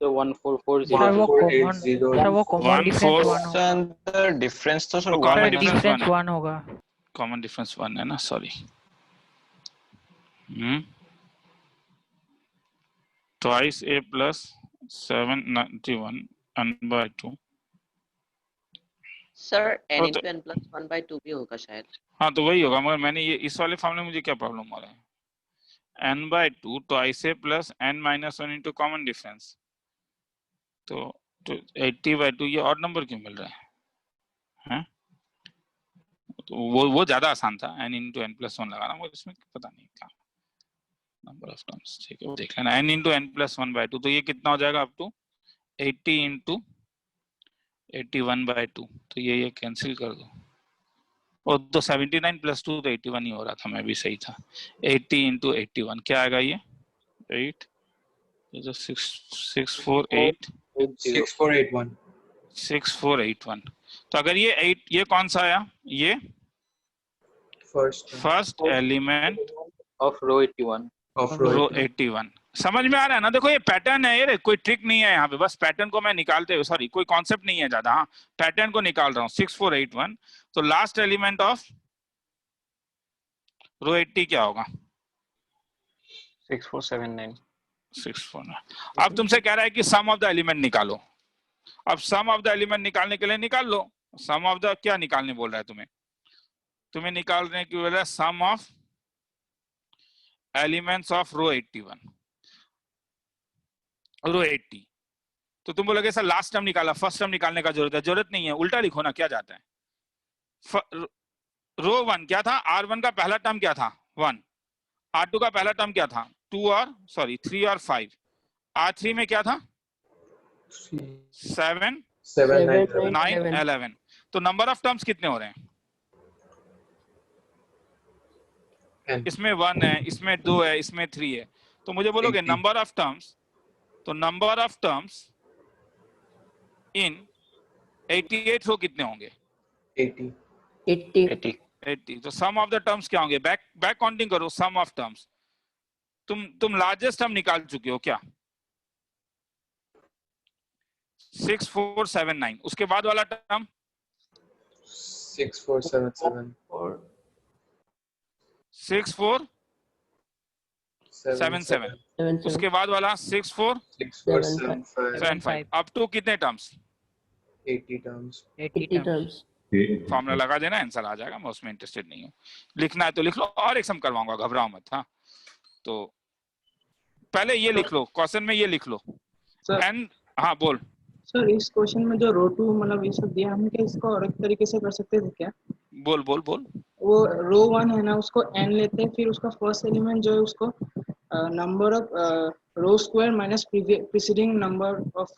तो 1440 सर वो कॉमन 1480. सर वो कॉमन डिफरेंस 1 उसके होगा। अंदर डिफरेंस तो सर तो 1 common है सर ना? difference डिफरेंस one है। 1 होगा। कॉमन डिफरेंस 1 है ना, sorry. twice a plus 791 n/2। Sir n तो- into n plus 1/2 भी होगा शायद। हाँ तो वही होगा, मगर मैंने ये इस वाले फॉर्मूले में मुझे क्या प्रॉब्लम हो रहा है? n/2 twice a plus n-1 into common difference, तो 80/2 ये ऑड नंबर क्यों मिल रहा है? हैं? तो वो ज्यादा आसान था, n into n+1 लगाना, मगर इसमें पता नहीं क्या नंबर ऑफ टर्म्स। ठीक है, वो देख लेना, n into n+1/2, तो ये कितना हो जाएगा अप टू 80 into 81/2, तो ये कैंसिल कर दो। और तो 79 + 2 तो 81 ही हो रहा था, मैं भी सही था। 80 into 81 क्या आएगा? ये 8, ये जो 648 6481. 6481। तो अगर ये 8, ये कौन सा आया? ये First first element of row 81 of row रो 81. 81। समझ में आ रहा है ना? देखो ये पैटर्न है, ये कोई ट्रिक नहीं है यहाँ पे, बस पैटर्न को मैं निकालते हुए, सॉरी कोई कॉन्सेप्ट नहीं है ज्यादा, हाँ पैटर्न को निकाल रहा हूँ। 6481, तो लास्ट एलिमेंट ऑफ रो 80 क्या होगा? 6479। 64। अब तुमसे कह रहा है कि सम ऑफ द एलिमेंट निकालो। अब सम ऑफ द एलिमेंट निकालने के लिए निकाल लो। सम ऑफ द क्या निकालने बोल रहा है तुम्हें? तुम्हें निकालने की बोल रहा है सम ऑफ एलिमेंट्स ऑफ रो 81, रो 80। तो तुम बोलोगे सर लास्ट टर्म निकाला, फर्स्ट टर्म निकालने का जरूरत नहीं है, उल्टा लिखो ना, क्या जाता है? रो 1 क्या था? R1 का पहला टर्म क्या था? 1। R2 का पहला टर्म क्या था? 3 और 5। R3 में क्या था? 7 7 9 11। तो नंबर ऑफ टर्म्स कितने हो रहे हैं? N. इसमें 1 है, इसमें 2 है, इसमें 3 है। तो मुझे बोलोगे 80. नंबर ऑफ टर्म्स, तो नंबर ऑफ टर्म्स इन 88 रो कितने होंगे? 80. 80 80। 80। तो सम ऑफ द टर्म्स क्या होंगे? बैक काउंटिंग करो, सम ऑफ टर्म्स। तुम लार्जेस्ट टर्म निकाल चुके हो क्या? 6479। उसके बाद वाला टर्म 6477 6477 7 उसके 7 बाद वाला 6475 6475 5 अप टू कितने terms 80 terms 80 80 terms. terms. Formula लगा देना, आंसर आ जाएगा। मैं उसमें इंटरेस्टेड नहीं हूँ, लिखना है तो लिख लो, और एक सम करवाऊंगा, घबराओ मत। हाँ तो पहले ये लिख लो, क्वेश्चन में ये लिख लो सर एन। हाँ बोल। सर इस क्वेश्चन में जो रो टू मतलब ये सब दिया, हम क्या इसको और एक तरीके से कर सकते थे क्या? बोल बोल बोल। वो रो वन है ना, उसको n लेते हैं, फिर उसका फर्स्ट एलिमेंट जो है उसको number of row square minus preceding number of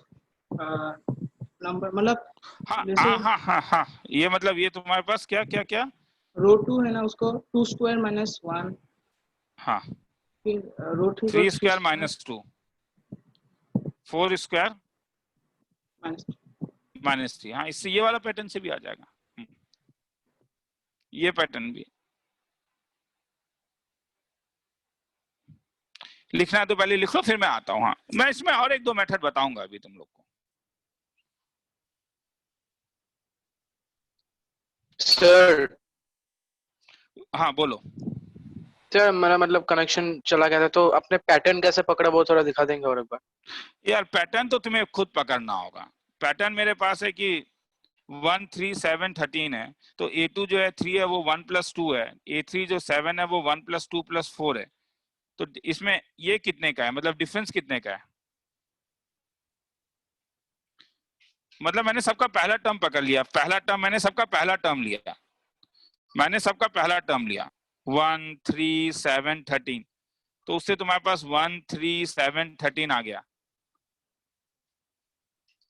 number, मतलब हाँ जैसे हाँ हाँ हाँ हाँ, ये मतलब ये तुम्हारे पास क्या क्या क्या। रो टू है ना, उसको 2 स्क्वायर माइनस 1, हाँ फिर रो थ्री को 3 स्क्वायर माइनस 2, 4 स्क्वायर माइनस 3। हाँ इससे ये वाला पैटर्न से भी आ जाएगा। ये पैटर्न भी लिखना है तो पहले लिख लो, फिर मैं आता हूँ। हाँ मैं इसमें और एक दो मेथड बताऊंगा अभी तुम लोग को। सर हाँ बोलो। सर मेरा मतलब कनेक्शन चला गया था, तो अपने पैटर्न कैसे पकड़ा वो थोड़ा दिखा देंगे और एक बार? यार पैटर्न तो तुम्हें खुद पकड़ना होगा। पैटर्न मेरे पास है कि 1 3 7 13 है, तो A2 जो है 3 है वो 1 + 2 है, A3 जो 7 है वो 1 + 2 + 4 है। तो इसमें ये कितने का है, मतलब डिफरेंस कितने का है? मतलब मैंने सबका पहला टर्म पकड़ लिया, पहला टर्म मैंने सबका पहला टर्म लिया, मैंने सबका पहला टर्म लिया 1 3 7 13, तो उससे तुम्हारे पास 1 3 7 13 आ गया।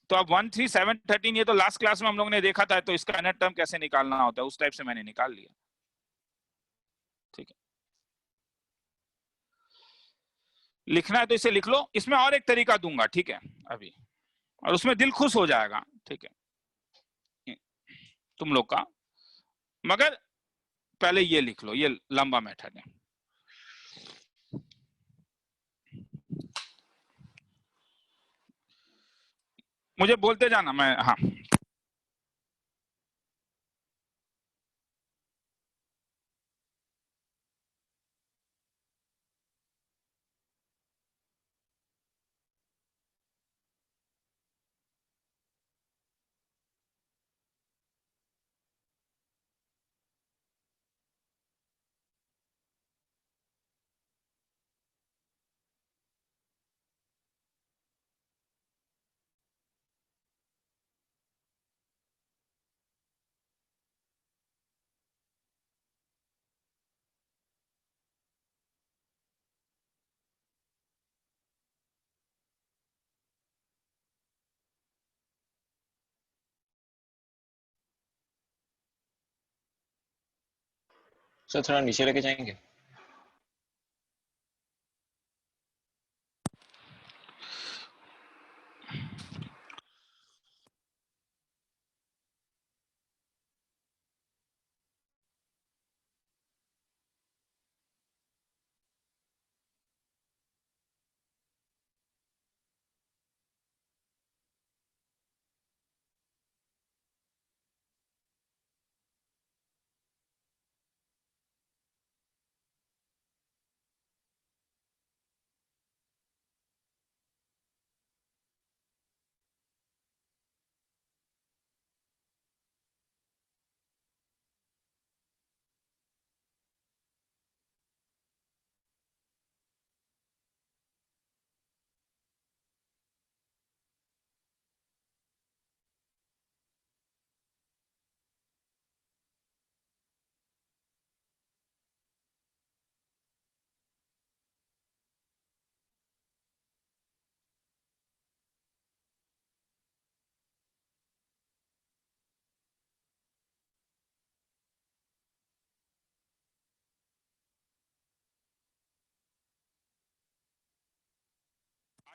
तो अब 1 3 7 13 ये तो लास्ट क्लास में हम लोग ने देखा था, तो इसका नेट टर्म कैसे निकालना होता है उस टाइप से मैंने निकाल लिया। ठीक है, लिखना है तो इसे लिख लो, इसमें और एक तरीका दूंगा, ठीक है अभी, और उसमें दिल खुश हो जाएगा, ठीक है तुम लोग का। मगर पहले ये लिख लो, ये लंबा मेथड है। मुझे बोलते जाना, मैं हाँ सर थोड़ा नीचे लेके जाएंगे।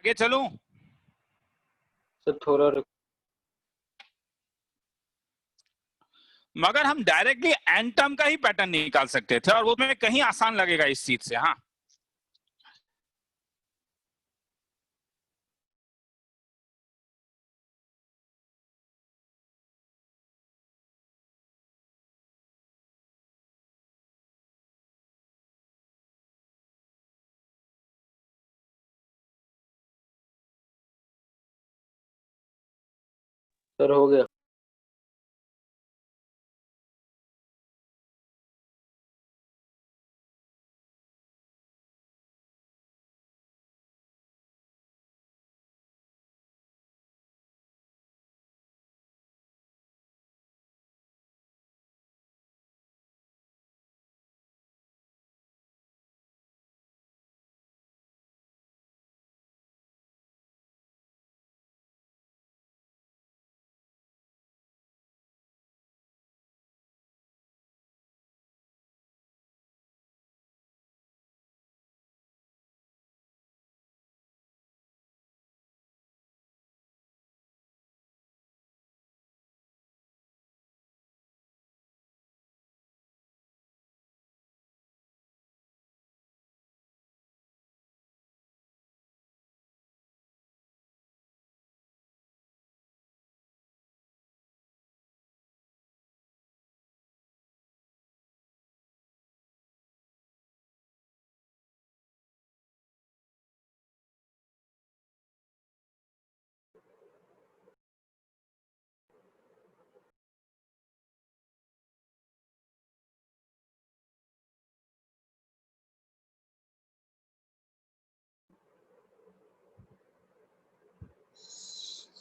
आगे चलूं। सर थोड़ा मगर हम डायरेक्टली एन टर्म का ही पैटर्न निकाल सकते थे, और वो तुम्हें कहीं आसान लगेगा इस चीज से। हाँ सर हो गया।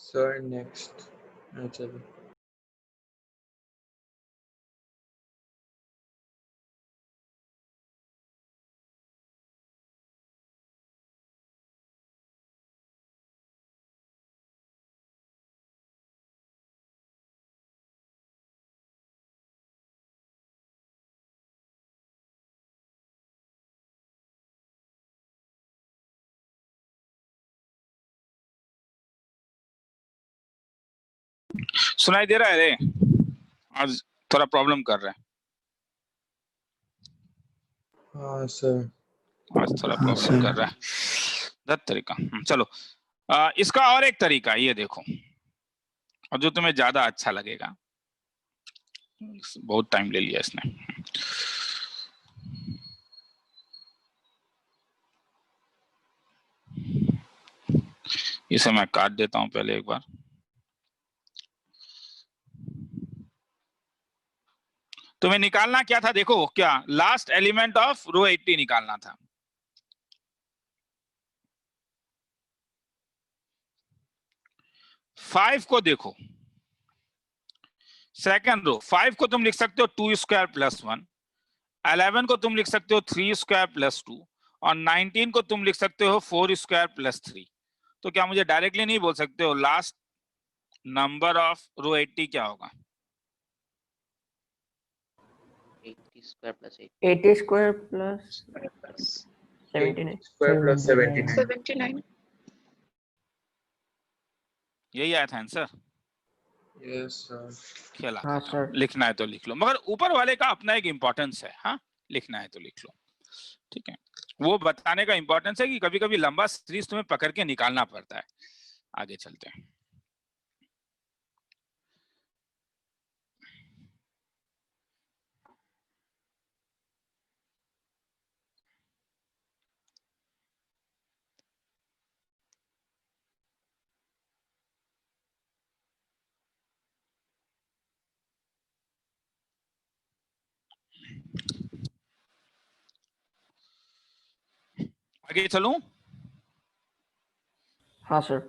सर नेक्स्ट चलो। सुनाई दे रहा है रे? आज थोड़ा प्रॉब्लम कर रहा है। हाँ सर। आज थोड़ा हाँ प्रॉब्लम सर। कर रहा है। गलत तरीका। चलो इसका और एक तरीका ये देखो, और जो तुम्हें ज्यादा अच्छा लगेगा। बहुत टाइम ले लिया इसने। इसे मैं काट देता हूं पहले एक बार। तुम्हें निकालना क्या था देखो, क्या लास्ट एलिमेंट ऑफ रो 80 निकालना था। फाइव को देखो, सेकंड रो। 5 को तुम लिख सकते हो 2 स्क्वायर प्लस 1, 11 को तुम लिख सकते हो 3 स्क्वायर प्लस 2, और 19 को तुम लिख सकते हो 4 स्क्वायर प्लस 3। तो क्या मुझे डायरेक्टली नहीं बोल सकते हो लास्ट नंबर ऑफ रो 80 क्या होगा? 80 square plus 8. 80 square plus 79. Square plus 79। 79. यही आया था आंसर। Yes sir. खेला हाँ खत्म। सर। लिखना है तो लिख लो, मगर ऊपर वाले का अपना एक इंपॉर्टेंस है। हाँ, लिखना है तो लिख लो, ठीक है। वो बताने का इंपॉर्टेंस है कि कभी कभी लंबा सीरीज तुम्हें पकड़ के निकालना पड़ता है। आगे चलते हैं। आगे चलूं? हाँ sir.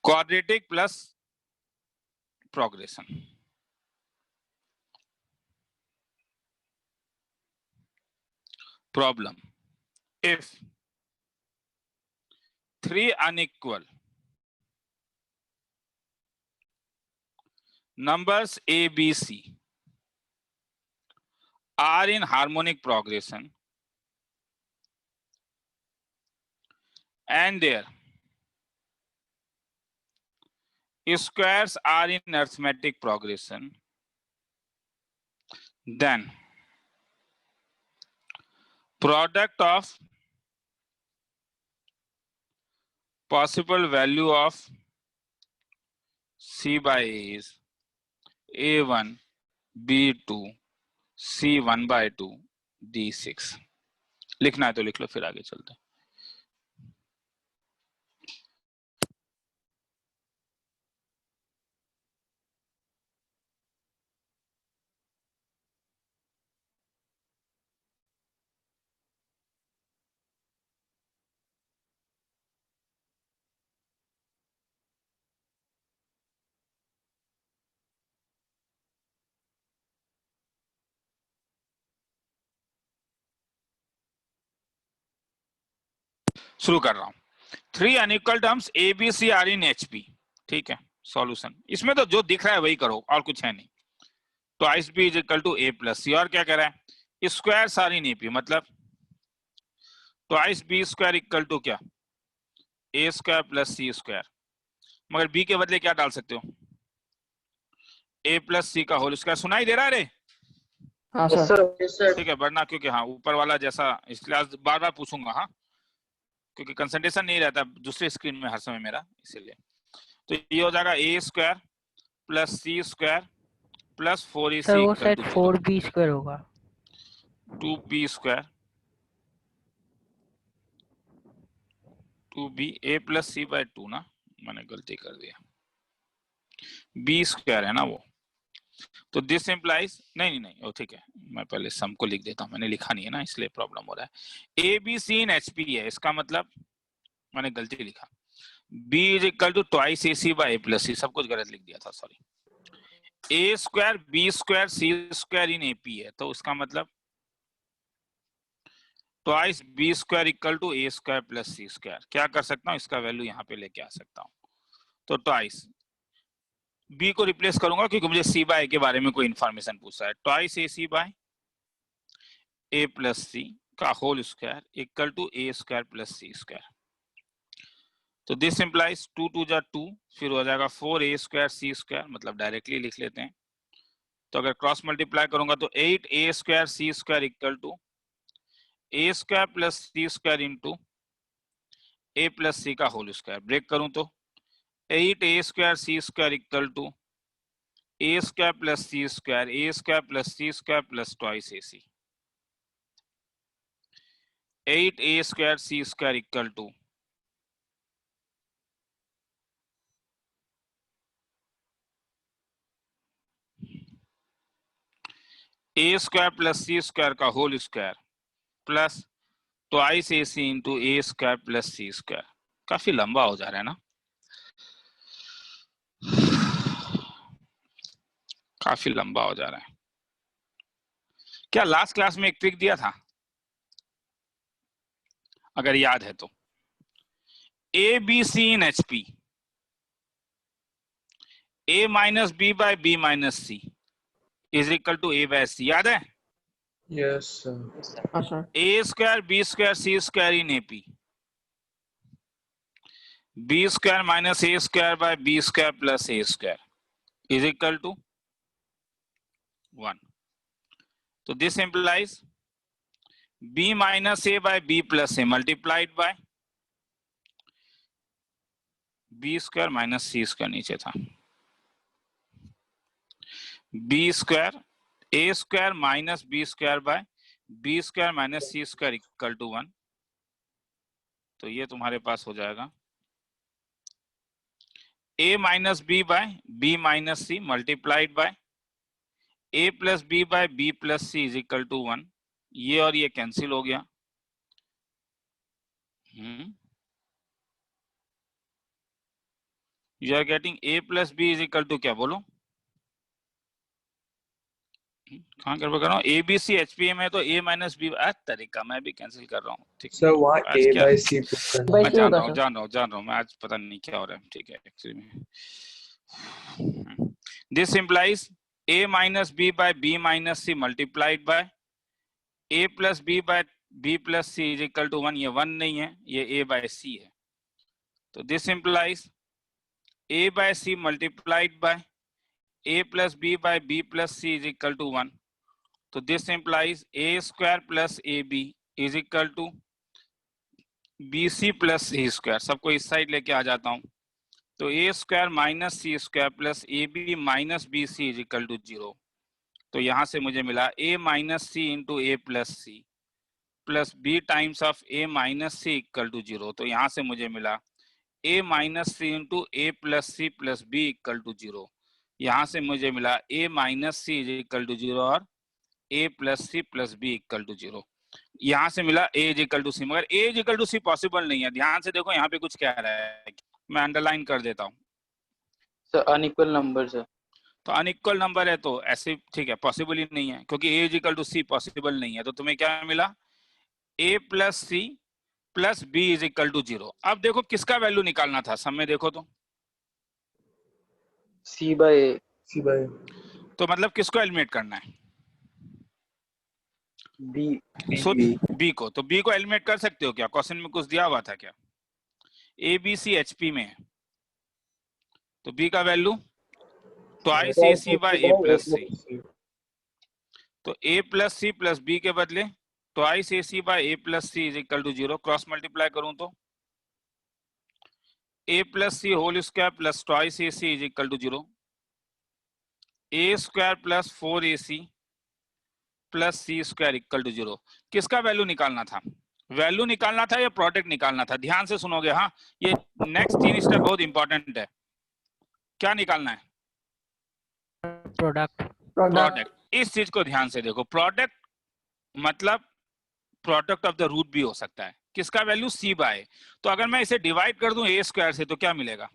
Quadratic plus progression. Problem: if 3 unequal numbers A, B, C are in harmonic progression and their squares are in arithmetic progression, then product of possible value of C by A is A1, B2, C1 by 2, D6। लिखना है तो लिख लो, फिर आगे चलते हैं। शुरू कर रहा हूं। 3 unequal terms A B C are in HP, ठीक है। सॉल्यूशन इसमें तो जो दिख रहा है वही करो और कुछ है नहीं। Twice B is equal to A plus C, और क्या कह रहा है, स्क्वायर सार इन एपी, मतलब twice B square equal to क्या, A square plus C square, मगर बी के बदले क्या डाल सकते हो, ए प्लस सी का होल स्क्वायर। सुनाई दे रहा है रे? हाँ सर। ठीक है, वरना क्योंकि हाँ ऊपर वाला जैसा, इसलिए आज बार बार पूछूंगा, हाँ क्योंकि कंसंट्रेशन नहीं रहता दूसरे स्क्रीन में हर समय मेरा, इसीलिए। तो ये हो जाएगा a square plus C square plus 4ac sir वो इक्वल शायद टू 4b स्क्वायर होगा। 2b square 2b a plus c by 2 ना, मैंने गलती कर दिया, b स्क्वायर है ना वो। तो दिस इम्प्लाइज, नहीं वो ठीक है, मैं पहले सम को लिख देता हूँ, मैंने लिखा नहीं है ना इसलिए प्रॉब्लम हो रहा है। ए बी सी इन एचपी है, इसका मतलब मैंने गलती लिखा, b is equal to twice A C by A plus C, सब कुछ गलत लिख दिया था, sorry. A square B square C square in AP है, तो उसका मतलब twice B square equal to A square plus C square. क्या कर सकता हूँ, इसका वैल्यू यहाँ पे लेके आ सकता हूँ, तो ट्वाइस बी को रिप्लेस करूंगा क्योंकि मुझे सी बाय के बारे में कोई इंफॉर्मेशन पूछा है। Twice A C by A plus सी का whole square equal to A square plus C square. तो दिस इंप्लाइज 2 2 जा 2, फिर हो जाएगा 4a स्क्वायर सी स्क्वायर, मतलब डायरेक्टली लिख लेते हैं। तो अगर क्रॉस मल्टीप्लाई करूंगा तो 8a square C square equal to A square plus C square into A plus सी का होल स्क्वायर। ब्रेक करूं तो 8a square C square equal to A square plus C square, A square plus C square plus twice A C. 8a square C square equal to A square plus C square का whole square plus twice A C into A square plus C square. काफी लंबा हो जा रहा है ना, काफी लंबा हो जा रहा है। क्या लास्ट क्लास में एक ट्रिक दिया था, अगर याद है तो, A B C in HP, A minus B by B minus C is equal to A by C, याद है? Yes, sir. हाँ sir. A square B square C square in AP, B square minus A square by B square plus A square is equal to 1. तो this implies b minus A by B plus A multiplied by B square minus C square, नीचे था B square A square minus b square by B square minus C square equal to 1। तो ये तुम्हारे पास हो जाएगा a minus B by B minus c multiplied by a plus b by B plus C is equal to 1। ये और ये cancel हो गया। You are getting a plus b is equal to क्या, बोलो कहाँ कर रहा हूँ, A B C H P में तो a माइनस बी, तरीका मैं भी कैंसिल कर रहा हूँ, ठीक Sir, वहाँ आज A क्या by C put करना By मैं C जान होगा रहा हूँ सर। जान रहा हूँ मैं आज पता नहीं क्या हो रहा है, ठीक है एक्चुअली में। This implies a minus B by B minus c multiplied by a plus b by B plus C is equal to 1। ये 1 नहीं है, ये a बाय सी है। तो this implies a by c multiplied by a plus b by B plus C is equal to 1। तो this implies a square plus a b is equal to b c plus C square. सबको इस side लेके आ जाता हूं, तो a square minus C square plus a b minus b c is equal to 0। तो यहां से मुझे मिला a minus c into A plus C plus b times of a minus c equal to 0। तो यहां से मुझे मिला a minus c into A plus C plus b equal to 0। यहां से मुझे मिला a minus C is equal to 0 और a plus C plus b equal to 0। यहां से मिला a is equal to c, मगर a is equal to c possible नहीं है। ध्यान से देखो यहाँ पे कुछ कह रहा है, मैं अंडरलाइन कर देता हूँ। Sir unequal number sir. तो अनइक्वल नंबर है तो ऐसे ठीक है, पॉसिबल ही नहीं है क्योंकि a is equal to c possible नहीं है। तो तुम्हें क्या मिला, a plus C plus b is equal to 0। अब देखो किसका वैल्यू निकालना था, सब में देखो तो C by A. C by तो मतलब किसको एलिमिनेट करना है, B. सो बी को। तो बी को एलिमिनेट कर सकते हो क्या, क्वेश्चन में कुछ दिया हुआ था क्या, A B C H P में है, तो बी का value twice A C by A plus C. तो A plus C plus B के बदले twice A C by A plus C is equal to 0। Cross multiply करूं तो A plus C whole square plus twice A C is equal to 0। A square plus 4ac plus C square equal to 0। किसका value निकालना था, value निकालना था या product निकालना था, ध्यान से सुनोगे। हाँ, ये नेक्स्ट 3 स्टेप बहुत इंपॉर्टेंट है। क्या निकालना है, प्रोडक्ट। प्रोडक्ट। इस चीज को ध्यान से देखो, प्रोडक्ट मतलब प्रोडक्ट ऑफ द रूट भी हो सकता है। किसका वैल्यू सी बाय। तो अगर मैं इसे डिवाइड कर दूं ए स्क्वायर से तो क्या मिलेगा,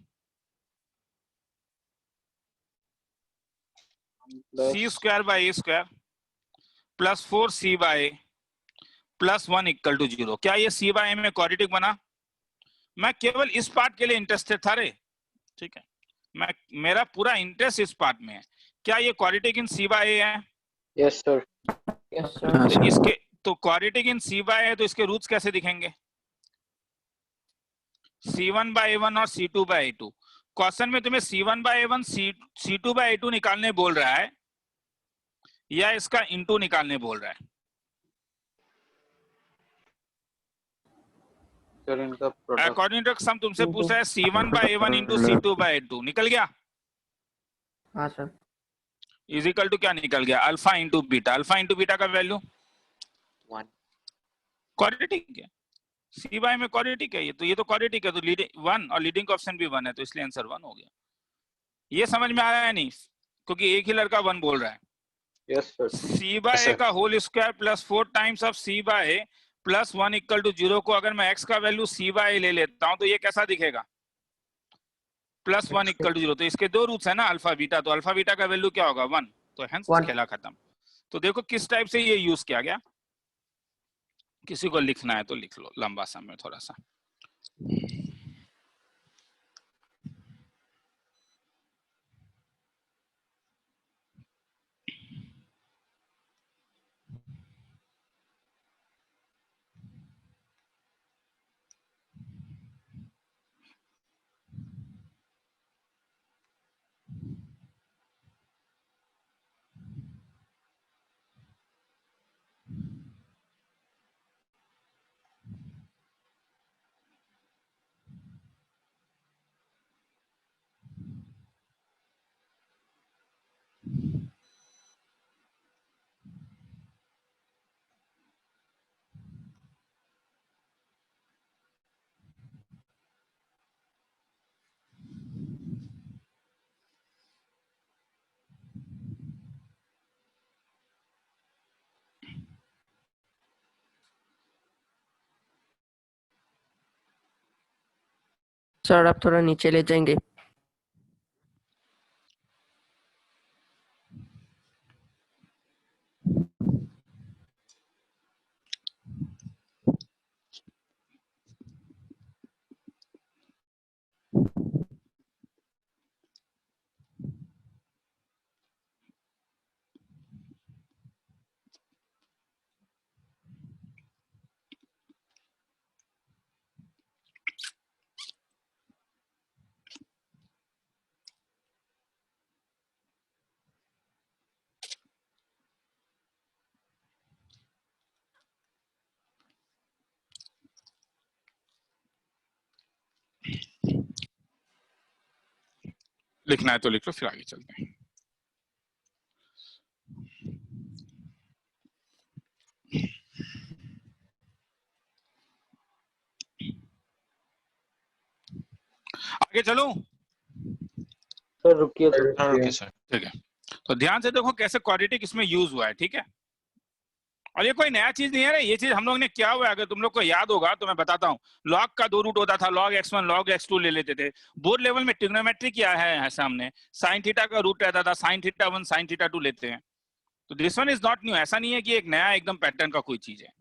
C square by A square plus 4c by plus 1 equal to 0। क्या ये c बाय में क्वाड्रेटिक बना, मैं केवल इस पार्ट के लिए इंटरेस्टेड था रे, ठीक है, मेरा पूरा इंटरेस्ट इस पार्ट में है। क्या ये क्वाड्रेटिक इन c बाय है, Yes sir. Yes sir. तो इसके तो क्वाड्रेटिक इन c बाय है, तो इसके रूट्स कैसे दिखेंगे, c1 बाय a1 और c2 बाय a2। क्वेश्चन में तुम्हें c1 bye a1 c2 bye a2 निकालने बोल रहा है या इसका इनटू निकालने बोल रहा है, Sir इनका प्रोडक्ट। अकॉर्डिंग टू सम तुमसे पूछ रहा है c1 bye a1 into c2 bye a2, निकल गया हाँ सर। इज इक्वल टू क्या निकल गया, alpha into beta. Alpha into beta का वैल्यू 1 क्वाड्रेटिक है, सी बाय में क्वाड्रेटिक है, ये तो क्वाड्रेटिक है, तो लीडिंग 1 और लीडिंग का ऑप्शन भी 1 है, तो इसलिए आंसर 1 हो गया। ये समझ में आया है नहीं, क्योंकि एक ही लड़का 1 बोल रहा है। Yes sir. सी बाय का whole square plus 4 times of c by plus 1 equal to 0 को अगर मैं x का वैल्यू सी बाय ले लेता हूं तो ये कैसा दिखेगा, प्लस 1 इक्वल टू 0। तो इसके दो रूट्स है ना, अल्फा बीटा, तो अल्फा बीटा का वैल्यू क्या होगा 1, तो हेंस One. खेला खत्म। तो देखो किस टाइप से ये यूज किया गया, किसी को लिखना है तो लिख लो लंबा समय थोड़ा सा। सर आप थोड़ा नीचे ले जाएंगे। लिखना है तो लिख लो, फिर आगे चलते हैं। आगे चलूं, सर रुकिए सर। Okay sir. ठीक है, तो ध्यान से देखो कैसे क्वाड्रेटिक इसमें यूज हुआ है, ठीक है। और ये कोई नया चीज नहीं है ना, ये चीज हम लोग ने किया हुआ है, अगर तुम लोग को याद होगा तो मैं बताता हूँ। लॉग का 2 रूट होता था, लॉग x1 लॉग x2 ले लेते थे। बोर्ड लेवल में ट्रिग्नोमेट्री किया है सामने, साइन थीटा का रूट रहता था, साइन थीटा 1 साइन थीटा 2 लेते हैं। तो this one is not new, ऐसा नहीं है कि एक नया एकदम पैटर्न का कोई चीज है।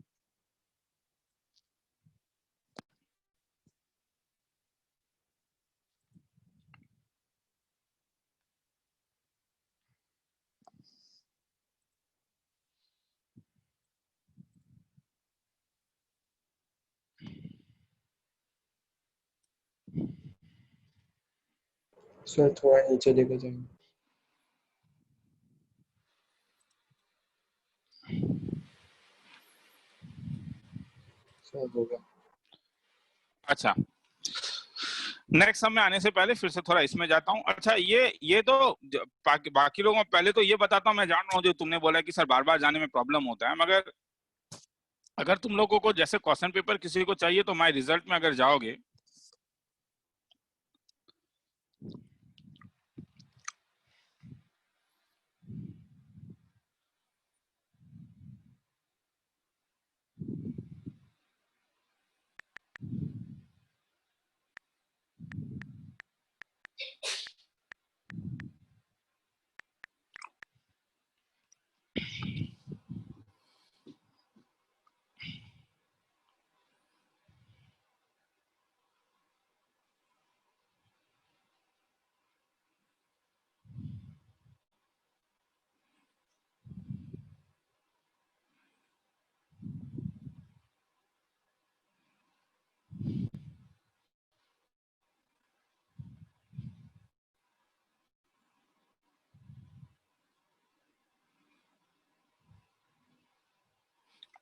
सर थोड़ा नीचे लेके जाएंगे। सर हो गया। अच्छा, नेक्स्ट सब में आने से पहले फिर से थोड़ा इसमें जाता हूँ। अच्छा, ये तो बाकी लोगों को पहले तो ये बताता हूँ, मैं जान रहा हूँ जो तुमने बोला कि सर बार बार जाने में प्रॉब्लम होता है, मगर अगर तुम लोगों को जैसे क्वेश्चन पेपर किसी को चाहिए तो माय रिजल्ट में अगर जाओगे,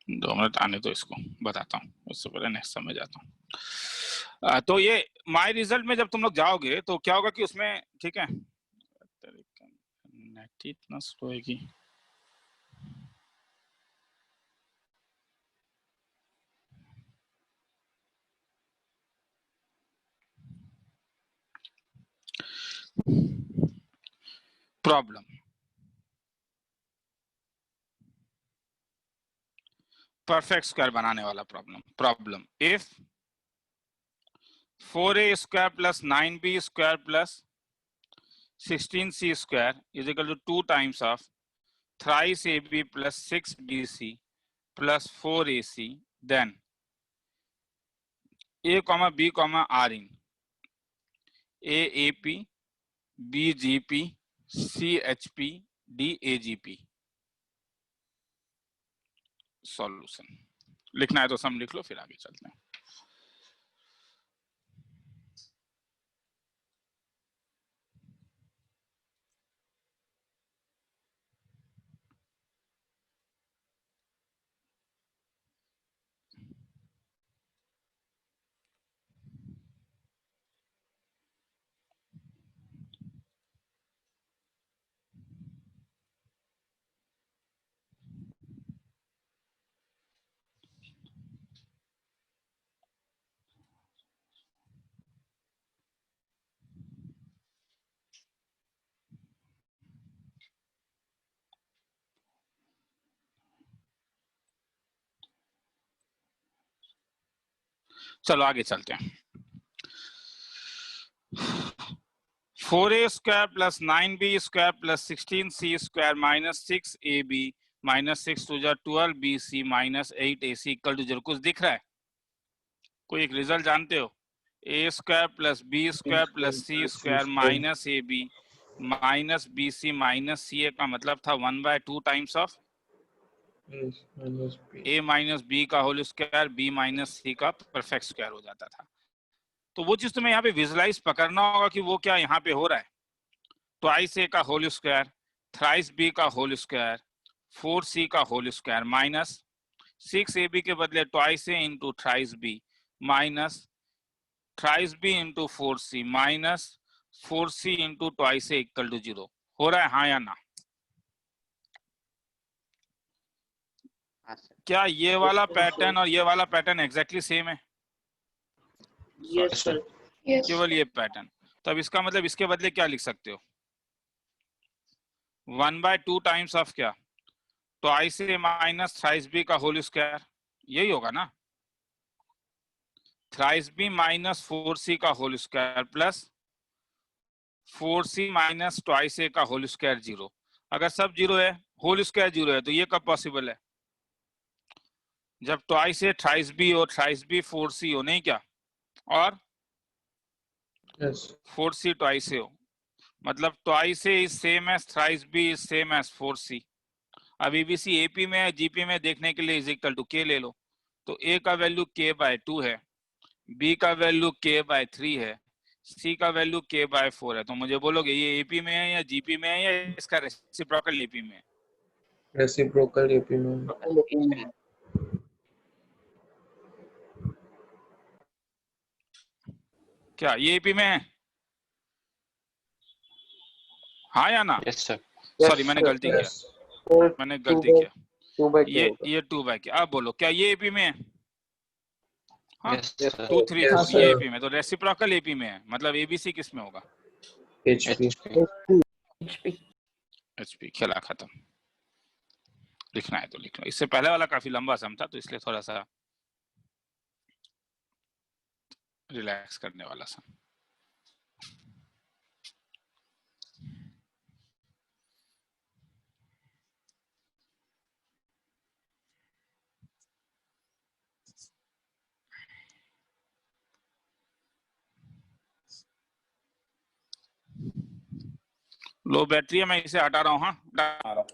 दो मिनट आने तो इसको बताता हूँ, उससे पहले नेक्स्ट समय जाता हूँ। तो ये माय रिजल्ट में जब तुम लोग जाओगे तो क्या होगा कि उसमें, ठीक है, नेट इतना स्लो है कि प्रॉब्लम, परफेक्ट स्क्वायर बनाने वाला problem if 4a square plus 9b square plus 16c square is equal to 2 times of thrice ab plus 6bc plus 4ac, then a comma b comma r in aap bgp chp dagp। Solution लिखना है तो सम लिख लो, फिर आगे चलते हैं। चलो आगे चलते हैं। 4a square plus 9b square plus 16c square minus 6ab minus 6 टू जा 12bc minus 8ac equal to 0। कुछ दिख रहा है? कोई एक रिजल्ट जानते हो? a square plus b square plus c square minus ab minus bc minus ca का मतलब था 1/2 times of a minus b का whole square b minus c का परफेक्ट स्क्वायर हो जाता था। तो वो चीज तुम्हें यहाँ पे विजुलाइज पकड़ना होगा कि वो क्या यहाँ पे हो रहा है। ट्वाइस a का होल स्क्वायर, थ्राइस b का होल स्क्वायर, 4c का होल स्क्वायर माइनस 6ab के बदले twice a into thrice b minus thrice b into 4c minus 4c into twice a equal to 0 हो रहा है, हाँ या ना? हाँ सर। क्या ये वाला पैटर्न और ये वाला पैटर्न एग्जैक्टली सेम है? Yes sir. केवल ये पैटर्न। तो अब इसका मतलब इसके बदले क्या लिख सकते हो? 1/2 टाइम्स ऑफ क्या? Twice a minus thrice b का होल स्क्वायर, यही होगा ना? थ्राइस b माइनस 4c का whole square plus 4c minus twice a का होल स्क्वायर 0। अगर सब 0 है, होल स्क्वायर 0 है, तो ये कब पॉसिबल है? जब ट्वाइस a थ्राइस b और थ्राइस b 4c हो, नहीं क्या? और 4c ट्वाइस a हो, मतलब twice a is same as thrice b is same as 4c। अब एबीसी एपी में जीपी में देखने के लिए इज इक्वल टू के ले लो। तो a का वैल्यू k/2 है, b का वैल्यू k/3 है, सी का वैल्यू k/4 है, तो मुझे बोलोगे ये एपी में है या जीपी में है या इसका रेसिप्रोकल एपी में है? रेसिप्रोकल एपी में। क्या ये एपी में है? हाँ या ना? Yes sir. सॉरी मैंने गलती किया, मैंने गलती किया। ये 2/k। अब बोलो क्या ये एपी में है? हाँ, यस सर। 2 3 Yes, ये sir. एपी में, तो रेसिप्रोकल एपी में है, मतलब एबीसी किस में होगा? HP। एचपी। खेला खत्म। लिखना है तो लिख लो, इससे पहले वाला काफी लंबा सम था तो इसलिए थोड़ा सा रिलैक्स करने वाला सम। लो बैटरी है, मैं इसे हटा रहा हूँ। हाँ हटा रहा हूँ।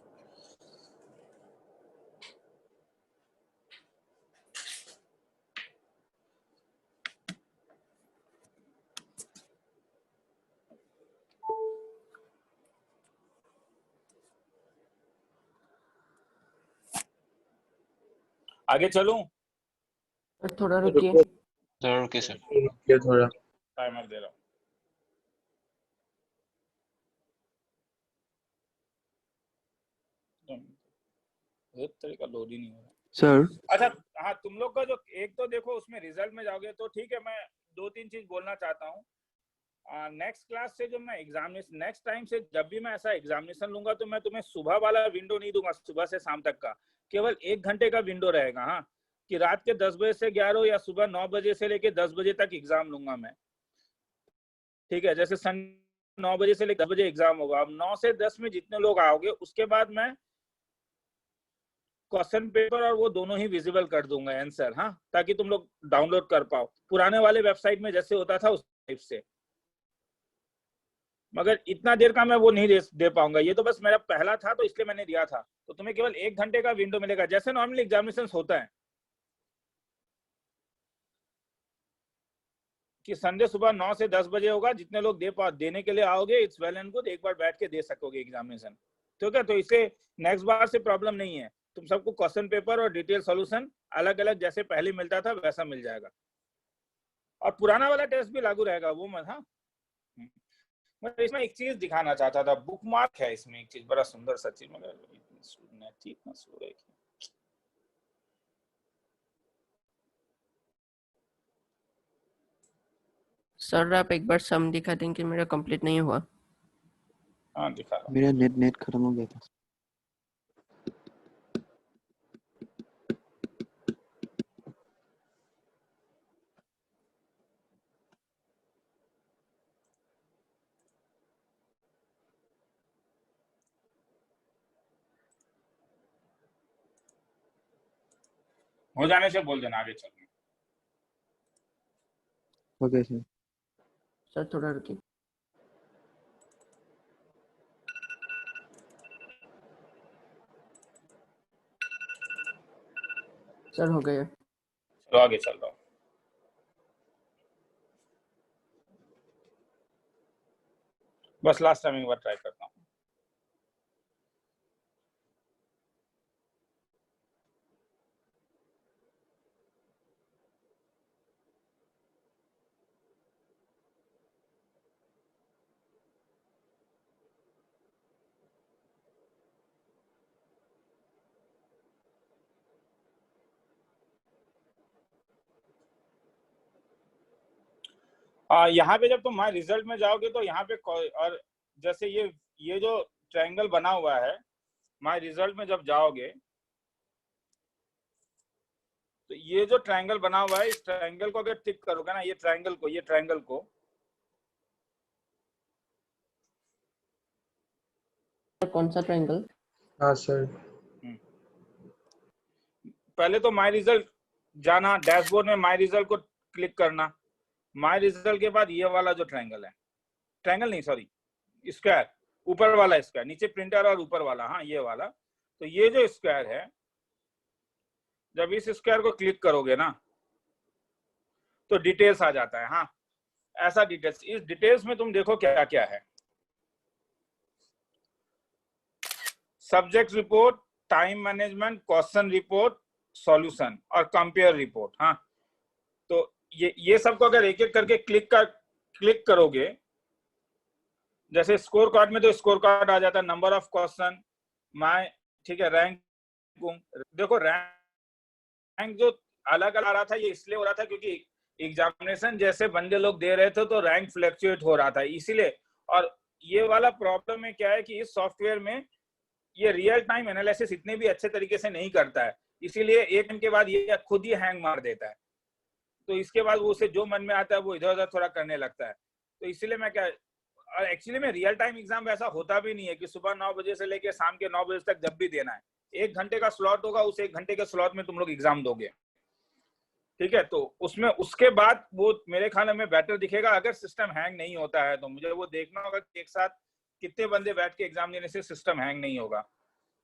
आगे चलूं? सर थोड़ा रुकिए। Sir okay sir. ये थोड़ा। टाइमर दे रहा हूँ। एक तरीका लोड ही नहीं हो रहा। सर अच्छा हाँ, तुम लोग का जो एक तो देखो उसमें रिजल्ट में जाओगे तो ठीक है, मैं 2-3 चीज बोलना चाहता हूँ। नेक्स्ट क्लास से जो मैं एग्जामिनेशन, नेक्स्ट टाइम से जब भी मैं ऐसा एग्जामिनेशन लूंगा तो मैं तुम्हें सुबह वाला विंडो नहीं दूंगा, सुबह से शाम तक का, केवल 1 घंटे का विंडो रहेगा। हाँ, कि रात के 10 बजे से 11 या सुबह 9 बजे से लेके 10 बजे तक एग्जाम लूंगा मैं। ठीक है, जैसे सन 9 बजे से लेकर 10 बजे एग्जाम होगा। अब 9 से 10 में जितने लोग आओगे उसके बाद मैं क्वेश्चन पेपर और वो दोनों ही विजिबल कर दूंगा आंसर। हाँ, ताकि तुम लोग डाउनलोड कर पाओ, पुराने वाले वेबसाइट में जैसे होता था उस टाइप से। मगर इतना देर का मैं वो नहीं दे पाऊंगा, ये तो बस मेरा पहला था तो इसलिए मैंने दिया था। तो तुम्हें केवल 1 घंटे का विंडो मिलेगा, जैसे नॉर्मली एग्जामिनेशन होता है कि संडे सुबह 9 से 10 बजे होगा। जितने लोग देने के लिए आओगे, इट्स वेल एंड गुड, एक बार बैठ के दे सकोगे एग्जामिनेशन। ठीक है, तो इससे नेक्स्ट बार से प्रॉब्लम नहीं है, तुम सबको क्वेश्चन पेपर और डिटेल सॉल्यूशन अलग अलग जैसे पहले मिलता था वैसा मिल जाएगा। और पुराना वाला टेस्ट भी लागू रहेगा, वो मत। हाँ, मैं इसमें एक चीज दिखाना चाहता था, बुक मार्क है इसमें एक चीज, बड़ा सुंदर सा चीज, मगर इतना स्लो है। सर आप एक बार सम दिखा देंगे, मेरा कंप्लीट नहीं हुआ। हाँ दिखा रहा हूँ। मेरा नेट खत्म हो गया था। हो जाने से बोल देना, आगे चलना। Okay sir. सर थोड़ा रुकिए। सर हो गया। चलो आगे चल रहा हूँ। बस लास्ट टाइम एक बार ट्राई करता हूँ। यहाँ पे जब तुम माय रिजल्ट में जाओगे तो यहाँ पे और जैसे ये जो ट्रायंगल बना हुआ है, माय रिजल्ट में जब जाओगे तो ये जो ट्रायंगल बना हुआ है, इस ट्रायंगल को अगर टिक करोगे ना, ये ट्रायंगल को कौन सा ट्रायंगल? हाँ सर। पहले तो माय रिजल्ट जाना, डैशबोर्ड में माय रिजल्ट को क्लिक करना। माय रिजल्ट के बाद ये वाला जो ट्रायंगल है, ट्रायंगल नहीं सॉरी स्क्वायर, ऊपर वाला स्क्वायर, नीचे प्रिंटर और ऊपर वाला, हाँ ये वाला। तो ये जो स्क्वायर है, जब इस स्क्वायर को क्लिक करोगे ना तो डिटेल्स आ जाता है। हाँ, ऐसा डिटेल्स, इस डिटेल्स में तुम देखो क्या क्या है। Subject report, time management, question report, solution और कंपेयर रिपोर्ट। हाँ, तो ये सबको अगर एक एक करके क्लिक करोगे, जैसे स्कोर कार्ड में तो स्कोर कार्ड आ जाता है, नंबर ऑफ क्वेश्चन, ठीक है, रैंक। देखो रैंक जो अलग अलग आ रहा था, ये इसलिए हो रहा था क्योंकि एग्जामिनेशन जैसे बंदे लोग दे रहे थे तो रैंक फ्लक्चुएट हो रहा था, इसीलिए। और ये वाला प्रॉब्लम में क्या है कि इस सॉफ्टवेयर में ये रियल टाइम एनालिसिस इतने भी अच्छे तरीके से नहीं करता है, इसीलिए एक दिन के बाद ये खुद ही हैंग मार देता है। तो इसके बाद वो उसे जो मन में आता है वो इधर उधर थोड़ा करने लगता है। तो इसीलिए मैं क्या, और एक्चुअली में रियल टाइम एग्जाम वैसा होता भी नहीं है कि सुबह 9 बजे से लेके शाम के 9 बजे तक जब भी देना है, 1 घंटे का स्लॉट होगा, उस 1 घंटे के स्लॉट में तुम लोग एग्जाम दोगे, ठीक है। तो उसमें उसके बाद वो मेरे ख्याल में बेटर दिखेगा। अगर सिस्टम हैंग नहीं होता है तो मुझे वो देखना होगा कि एक साथ कितने बंदे बैठ के एग्जाम देने से सिस्टम हैंग नहीं होगा,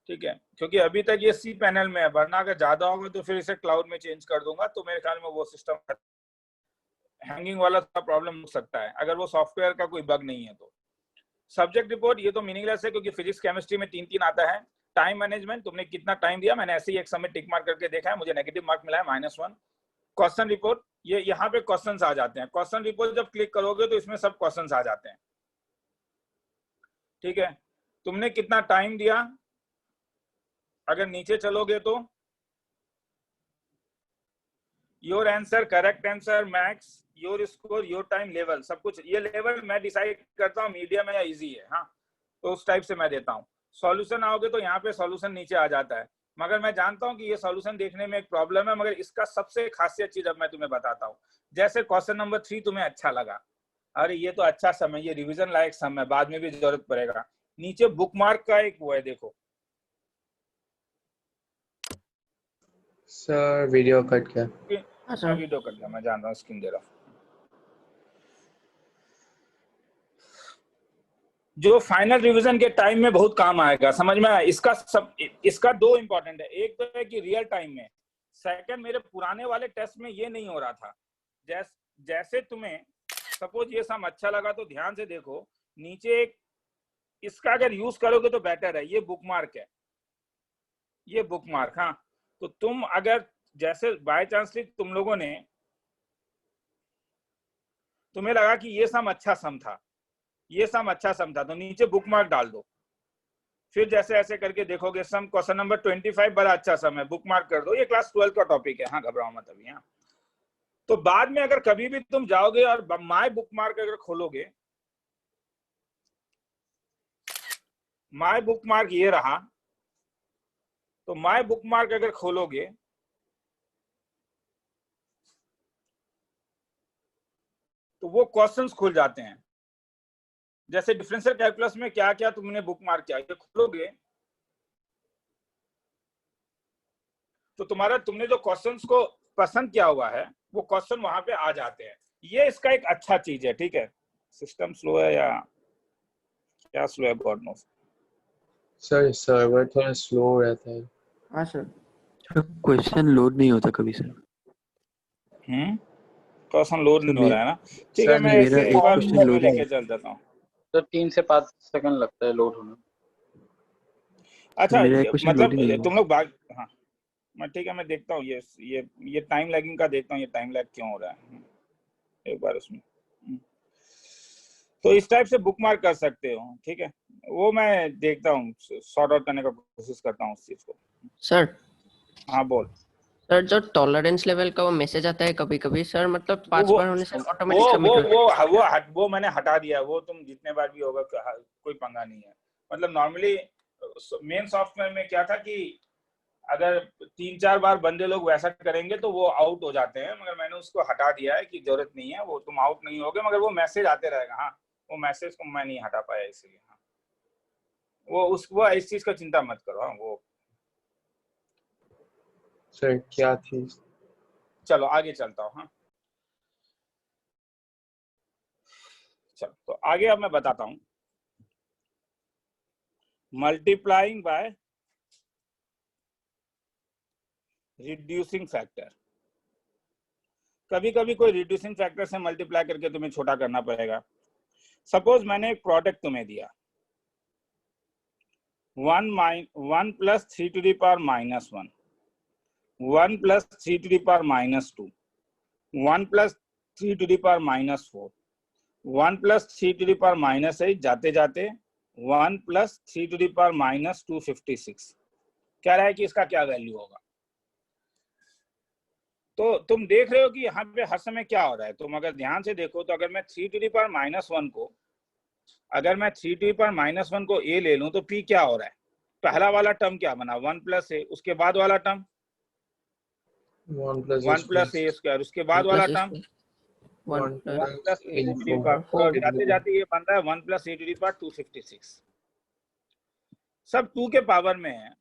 ठीक है। क्योंकि अभी तक ये सी पैनल में है, वरना अगर ज्यादा होगा तो फिर इसे क्लाउड में चेंज कर दूंगा, तो मेरे ख्याल में वो सिस्टम हैंगिंग वाला प्रॉब्लम हो सकता है अगर वो सॉफ्टवेयर का कोई बग नहीं है तो। सब्जेक्ट रिपोर्ट ये तो मीनिंगलेस है क्योंकि फिजिक्स केमिस्ट्री में 3-3 आता है। टाइम मैनेजमेंट, तुमने कितना टाइम दिया, मैंने ऐसे ही एक समय टिक मार्क करके देखा है, मुझे नेगेटिव मार्क मिला है -1। क्वेश्चन रिपोर्ट, ये यहाँ पे क्वेश्चंस आ जाते हैं। क्वेश्चन रिपोर्ट जब क्लिक करोगे तो इसमें सब क्वेश्चंस आ जाते हैं, ठीक है। तुमने कितना टाइम दिया, अगर नीचे चलोगे तो your answer, correct answer, max, your score, your time, level, सब कुछ। ये लेवल मैं डिसाइड करता हूँ मीडियम है या इजी है, हाँ, तो उस टाइप से मैं देता हूँ। सॉल्यूशन आओगे तो यहाँ पे सॉल्यूशन नीचे आ जाता है, मगर मैं जानता हूँ कि ये सॉल्यूशन देखने में एक प्रॉब्लम है, मगर इसका सबसे खासियत चीज अब मैं तुम्हें बताता हूँ। जैसे क्वेश्चन नंबर 3 तुम्हें अच्छा लगा, अरे ये तो अच्छा सम है, ये रिविजन लायक सम है, बाद में भी जरूरत पड़ेगा। नीचे बुक मार्क का एक वो है, देखो सर वीडियो कट किया। हाँ सर। वीडियो कर दिया, मैं जान रहा हूँ, स्क्रीन दे रहा हूँ। जो फाइनल रिवीजन के टाइम में बहुत काम आएगा, समझ में आया। इसका 2 इंपॉर्टेंट है, एक तो है कि रियल टाइम में, सेकंड मेरे पुराने वाले टेस्ट में ये नहीं हो रहा था। जैसे तुम्हें सपोज ये सम अच्छा लगा तो ध्यान से देखो, नीचे एक इसका अगर यूज करोगे तो बेटर है, ये बुकमार्क है, ये बुकमार्क। हाँ, तो तुम अगर जैसे बाय चांसली तुम लोगों ने, तुम्हें लगा कि ये सम अच्छा सम था, ये सम अच्छा सम था, तो नीचे बुकमार्क डाल दो। फिर जैसे ऐसे करके देखोगे सम क्वेश्चन नंबर 25 बड़ा अच्छा सम है, बुकमार्क कर दो, ये क्लास 12 का टॉपिक है, हाँ घबराओ मत अभी। हाँ, तो बाद में अगर कभी भी तुम जाओगे और माय बुकमार्क अगर खोलोगे, माय बुकमार्क ये रहा, तो माय बुकमार्क अगर खोलोगे तो वो क्वेश्चंस खुल जाते हैं। जैसे डिफरेंशियल कैलकुलस में क्या क्या तुमने बुकमार्क किया, ये खोलोगे तो तुमने जो क्वेश्चंस को पसंद किया हुआ है वो क्वेश्चन वहां पे आ जाते हैं। ये इसका एक अच्छा चीज है, ठीक है। सिस्टम स्लो है या क्या स्लो है, गॉड नोस। सर सर्वर थोड़ा स्लो रहता है। हाँ सर। क्वेश्चन लोड नहीं होता कभी सर। क्वेश्चन लोड नहीं हो रहा है ना, ठीक है। सर, मैं मेरा इसे एक एक बार क्वेश्चन लोड लेके चल जाता हूँ। तो 3 से 5 सेकंड लगता है लोड होने। अच्छा, मेरा एक क्वेश्चन लोड मतलब ही नहीं तुम लोग हाँ, मैं ठीक है, मैं देखता हूँ ये टाइम लैगिंग का देखता हूँ, ये टाइम लैग क्यों हो रहा है एक बार उसमें। तो इस टाइप से बुकमार्क कर सकते हो, ठीक है। वो मैं देखता हूँ, सॉर्ट आउट करने का कोशिश करता हूँ उस चीज को। सर हाँ बोल। सर जो टॉलरेंस लेवल का वो मैसेज आता है कभी कभी सर, मतलब 5 बार होने से ऑटोमेटिक वो सबमिट वो हो जाता है। वो मैंने हटा दिया, वो तुम जितने बार भी होगा कोई पंगा नहीं है। मतलब नॉर्मली मेन सॉफ्टवेयर में क्या था कि अगर 3-4 बार बंदे लोग वैसा करेंगे तो वो आउट हो जाते हैं, मगर मैंने उसको हटा दिया है कि जरूरत नहीं है, वो तुम आउट नहीं होगे, मगर वो मैसेज आते रहेगा। हाँ, वो मैसेज को मैं नहीं हटा पाया इसलिए। हाँ, वो इस चीज का चिंता मत करो। हाँ, वो सर क्या थी? चलो आगे चलता हूँ। हाँ चलो, तो आगे अब मैं बताता हूँ। Multiplying by reducing factor. कभी कभी कोई रिड्यूसिंग फैक्टर से मल्टीप्लाई करके तुम्हें छोटा करना पड़ेगा। सपोज मैंने एक प्रोडक्ट तुम्हें दिया 1 plus 3 to the power -1, 1 plus 3 to the power -2, 1 plus 3 to the power -4, 1 plus 3 to the power -8, जाते जाते 1 प्लस 3 टू द पावर -256। कह रहा है कि इसका क्या वैल्यू होगा। तो तुम देख रहे हो कि यहाँ पे हर समय क्या हो रहा है। तुम अगर ध्यान से देखो तो अगर मैं 3 टू द पावर -1 को अगर मैं 3 टू द पावर -1 को a ले लूं तो p क्या हो रहा है। पहला वाला टर्म क्या बना 1 प्लस a, उसके बाद वाला टर्म 1 प्लस a स्क्वायर, उसके बाद वाला term 1 plus a to the power, जाते जाते ये बन रहा है 1 plus a to the power 256। सब 2 के पावर में है।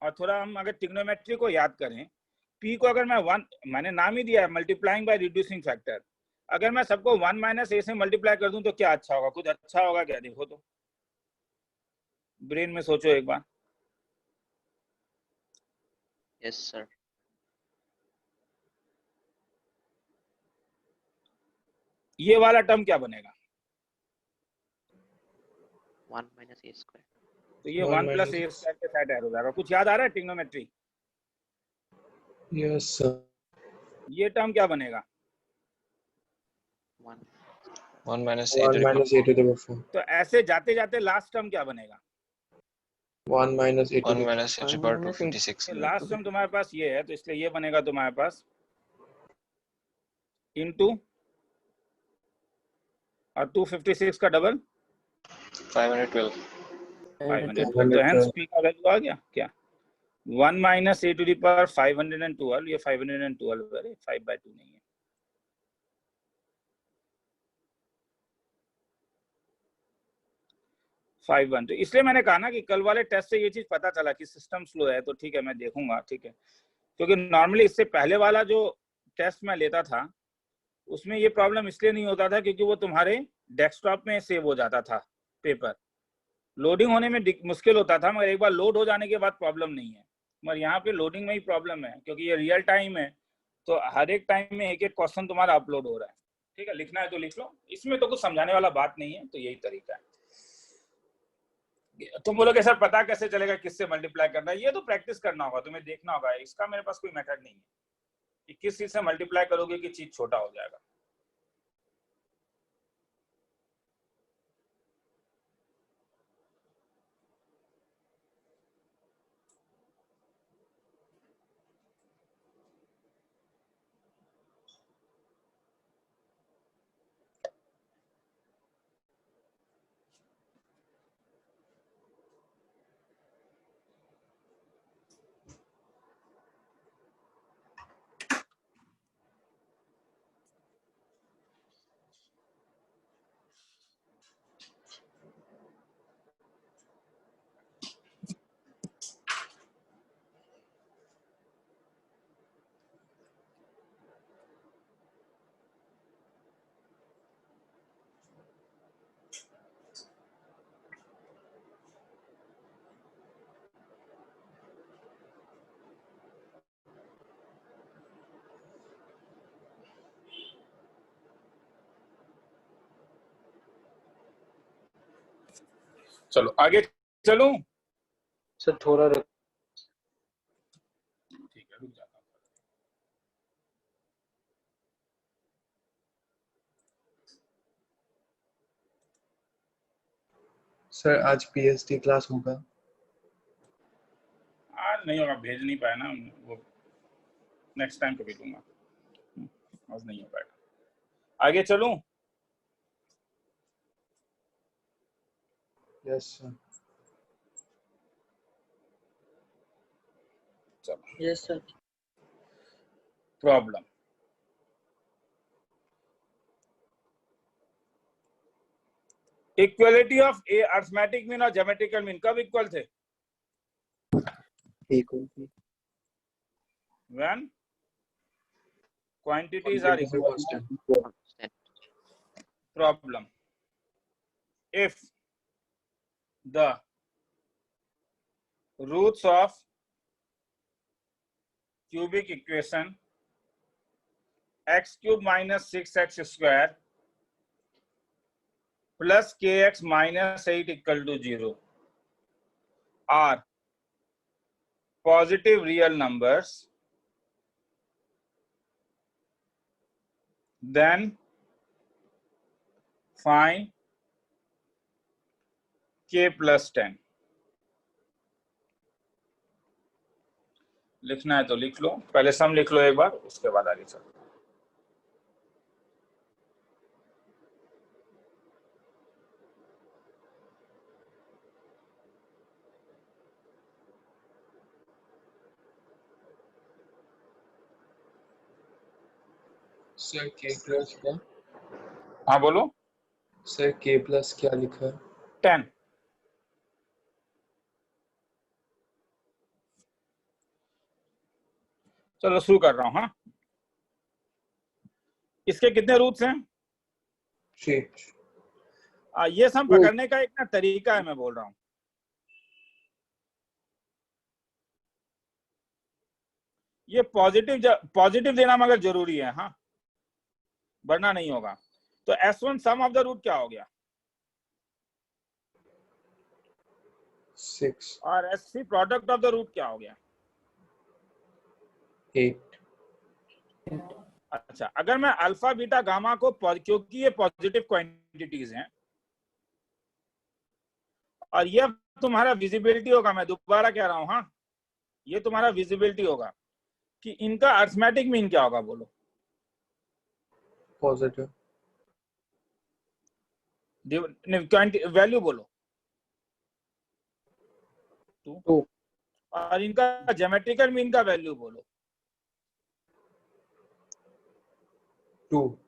और थोड़ा हम अगर ट्रिग्नोमेट्री को याद करें, p को अगर मैं 1, मैंने नाम ही दिया है मल्टीप्लाइंग बाय रिड्यूसिंग फैक्टर, अगर मैं सबको 1 माइनस a से मल्टीप्लाई कर दूं तो क्या अच्छा होगा, कुछ अच्छा होगा क्या? देखो तो ब्रेन में सोचो एक बार। Yes sir. ये वाला टर्म क्या बनेगा? 1 माइनस a स्क्वायर। तो ये 1 प्लस a स्क्वायर के साथ ऐड हो जाएगा। कुछ याद आ रहा है ट्रिग्नोमेट्री? Yes sir. ये टर्म क्या बनेगा? 1 minus a to the power 4। तो ऐसे जाते जाते लास्ट टर्म क्या बनेगा? 1 minus a to 1 minus a to the power 256। तो लास्ट टर्म तुम्हारे पास ये है, तो इसलिए ये बनेगा तुम्हारे पास इनटू और 256 का डबल 512। 512। तो हेंस p का वैल्यू आ गया क्या? 1 minus a to the power 512। ये 512 है, 5/2 नहीं है। तो इसलिए मैंने कहा ना कि कल वाले टेस्ट से ये चीज पता चला कि सिस्टम स्लो है। तो ठीक है, मैं देखूंगा, ठीक है, क्योंकि नॉर्मली इससे पहले वाला जो टेस्ट मैं लेता था उसमें ये प्रॉब्लम इसलिए नहीं होता था क्योंकि वो तुम्हारे डेस्कटॉप में सेव हो जाता था पेपर। लोडिंग होने में मुश्किल होता था, मगर एक बार लोड हो जाने के बाद प्रॉब्लम नहीं है। मगर यहाँ पे लोडिंग में ही प्रॉब्लम है क्योंकि ये रियल टाइम है, तो हर एक टाइम में एक एक क्वेश्चन तुम्हारा अपलोड हो रहा है। ठीक है, लिखना है तो लिख लो, इसमें तो कुछ समझाने वाला बात नहीं है। तो यही तरीका है। तुम बोलोगे सर पता कैसे चलेगा किससे मल्टीप्लाई करना है? ये तो प्रैक्टिस करना होगा, तुम्हें देखना होगा। इसका मेरे पास कोई मेथड नहीं है कि किस चीज से मल्टीप्लाई करोगे कि चीज छोटा हो जाएगा। चलो आगे चलूं? सर थोड़ा ठीक है, रुक जाता हूं। सर आज पीएचडी क्लास होगा? आज नहीं होगा, भेज नहीं पाया ना वो, नेक्स्ट टाइम कभी दूंगा, आज नहीं हो पाएगा। आगे चलूं? Yes sir. चलो yes sir. Problem, equality of A arithmetic mean और ज्योमेट्रिकल मीन कब इक्वल थे? When quantities are equal. Problem, if the roots of cubic equation x cube minus 6x square plus kx minus 8 equal to 0 are positive real numbers, then find k plus 10. लिखना है तो लिख लो, पहले सम लिख लो एक बार, उसके बाद आगे चलो। सर k प्लस क्या? हाँ बोलो। सर k प्लस क्या लिखा है? 10। चलो शुरू कर रहा हूँ। हाँ, इसके कितने रूट्स हैं? 3। ये सम पकड़ने का एक ना तरीका है, मैं बोल रहा हूँ। ये पॉजिटिव देना मगर जरूरी है, हाँ, वरना नहीं होगा। तो S1 some of the root क्या हो गया? 6 और S3 product of the root क्या हो गया? 8। अच्छा, अगर मैं अल्फा बीटा गामा को, क्योंकि ये पॉजिटिव क्वांटिटीज हैं और ये तुम्हारा विजिबिलिटी होगा, मैं दोबारा कह रहा हूं, हाँ, ये तुम्हारा विजिबिलिटी होगा कि इनका अर्थमेटिक मीन क्या होगा, बोलो। पॉजिटिव। वैल्यू बोलो 2, और इनका ज्योमेट्रिकल मीन का वैल्यू बोलो 2।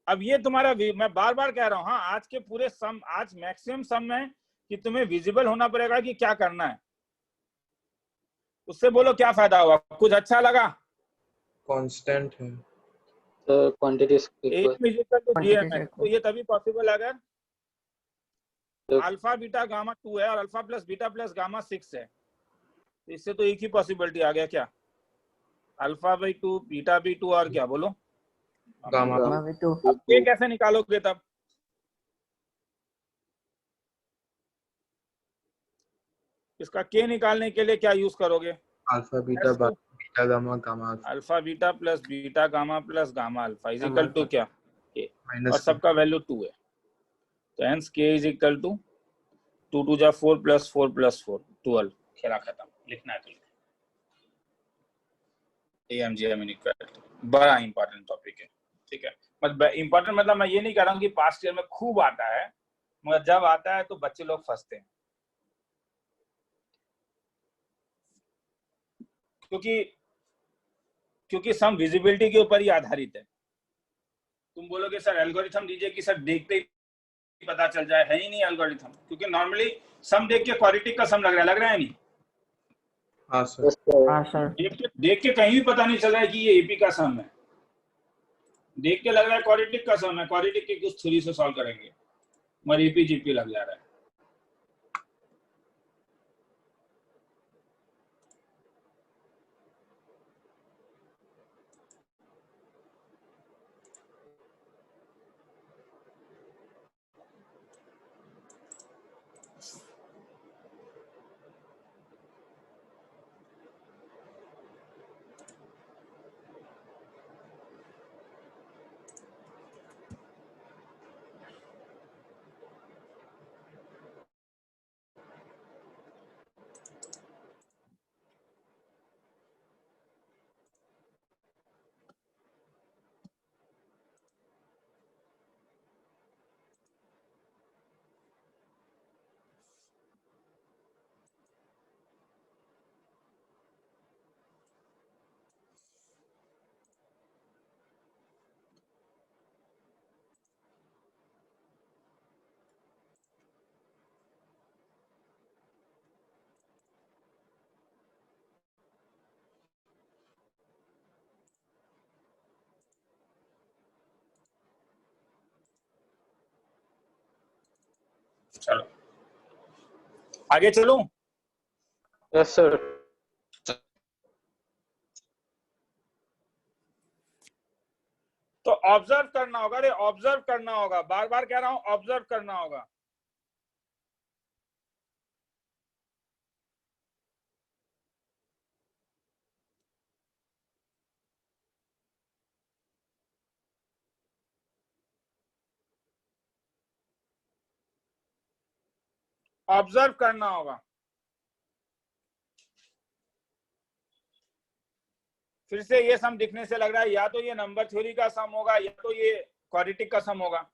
अब ये तुम्हारा, मैं बार बार कह रहा हूं, हाँ, आज के पूरे सम, आज मैक्सिमम सम में कि तुम्हें विजिबल होना पड़ेगा कि क्या करना है। उससे बोलो क्या फायदा हुआ, कुछ अच्छा लगा? कांस्टेंट है। तो क्वांटिटीज तो ये तभी पॉसिबल अगर अल्फा बीटा गामा 2 है और अल्फा प्लस गामा 6 है। तो इससे तो एक ही पॉसिबिलिटी आ गया, क्या? अल्फा बाई 2, बीटा बाई 2 और क्या बोलो? गामा। अब ये कैसे निकालोगे तब? इसका के निकालने के लिए क्या यूज करोगे? Alpha beta beta gamma gamma alpha beta plus gamma alpha is equal to क्या? के। और सबका वैल्यू 2 है, तो हेंस के इज इक्वल टू 2 2 जा 4 प्लस 4 प्लस 4 12। खेला खत्म। लिखना है तो AMGM इनइक्वालिटी बड़ा इंपॉर्टेंट टॉपिक है, ठीक है। मतलब इंपॉर्टेंट मतलब मैं ये नहीं कह रहा हूँ कि पास्ट ईयर में खूब आता है, मगर जब आता है तो बच्चे लोग फंसते हैं, क्योंकि सम विजिबिलिटी के ऊपर ही आधारित है। तुम बोलोगे सर एल्गोरिथम दीजिए कि सर देखते ही पता चल जाए, है ही नहीं एल्गोरिथम, क्योंकि नॉर्मली सम देख के क्वाड्रेटिक का सम लग रहा है नहीं? हाँ सर। हाँ सर। देख के कहीं भी पता नहीं चल रहा है कि ये एपी का सम है, देख के लग रहा है क्वाड्रेटिक का सम है, क्वाड्रेटिक के कुछ थ्योरी से सॉल्व करेंगे मगर एपी जीपी लग जा रहा है। चलो आगे चलूं? Yes sir. तो ऑब्जर्व करना होगा, अरे ऑब्जर्व करना होगा, बार बार कह रहा हूं, ऑब्जर्व करना होगा। ऑब्जर्व करना होगा। फिर से ये सम दिखने से लग रहा है या तो ये नंबर थ्योरी का सम होगा या तो ये क्वाड्रेटिक का सम होगा।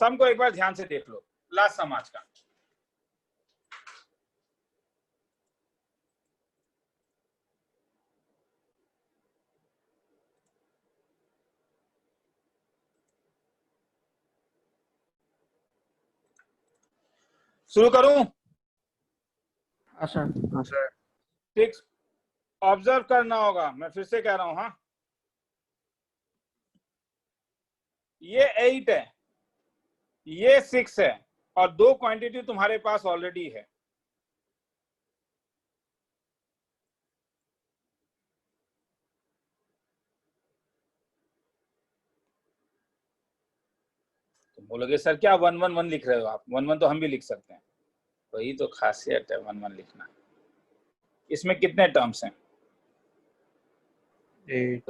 सम को एक बार ध्यान से देख लो, लास्ट सम आज का। शुरू करूं? हाँ सर। सिक्स ऑब्जर्व करना होगा, मैं फिर से कह रहा हूं। हाँ, ये 8 है, ये 6 है, और दो क्वांटिटी तुम्हारे पास ऑलरेडी है। तुम बोलोगे सर क्या 1 1 1 लिख रहे हो आप? 1 1 तो हम भी लिख सकते हैं, वही तो खासियत है 1 1 लिखना। इसमें कितने टर्म्स हैं? 8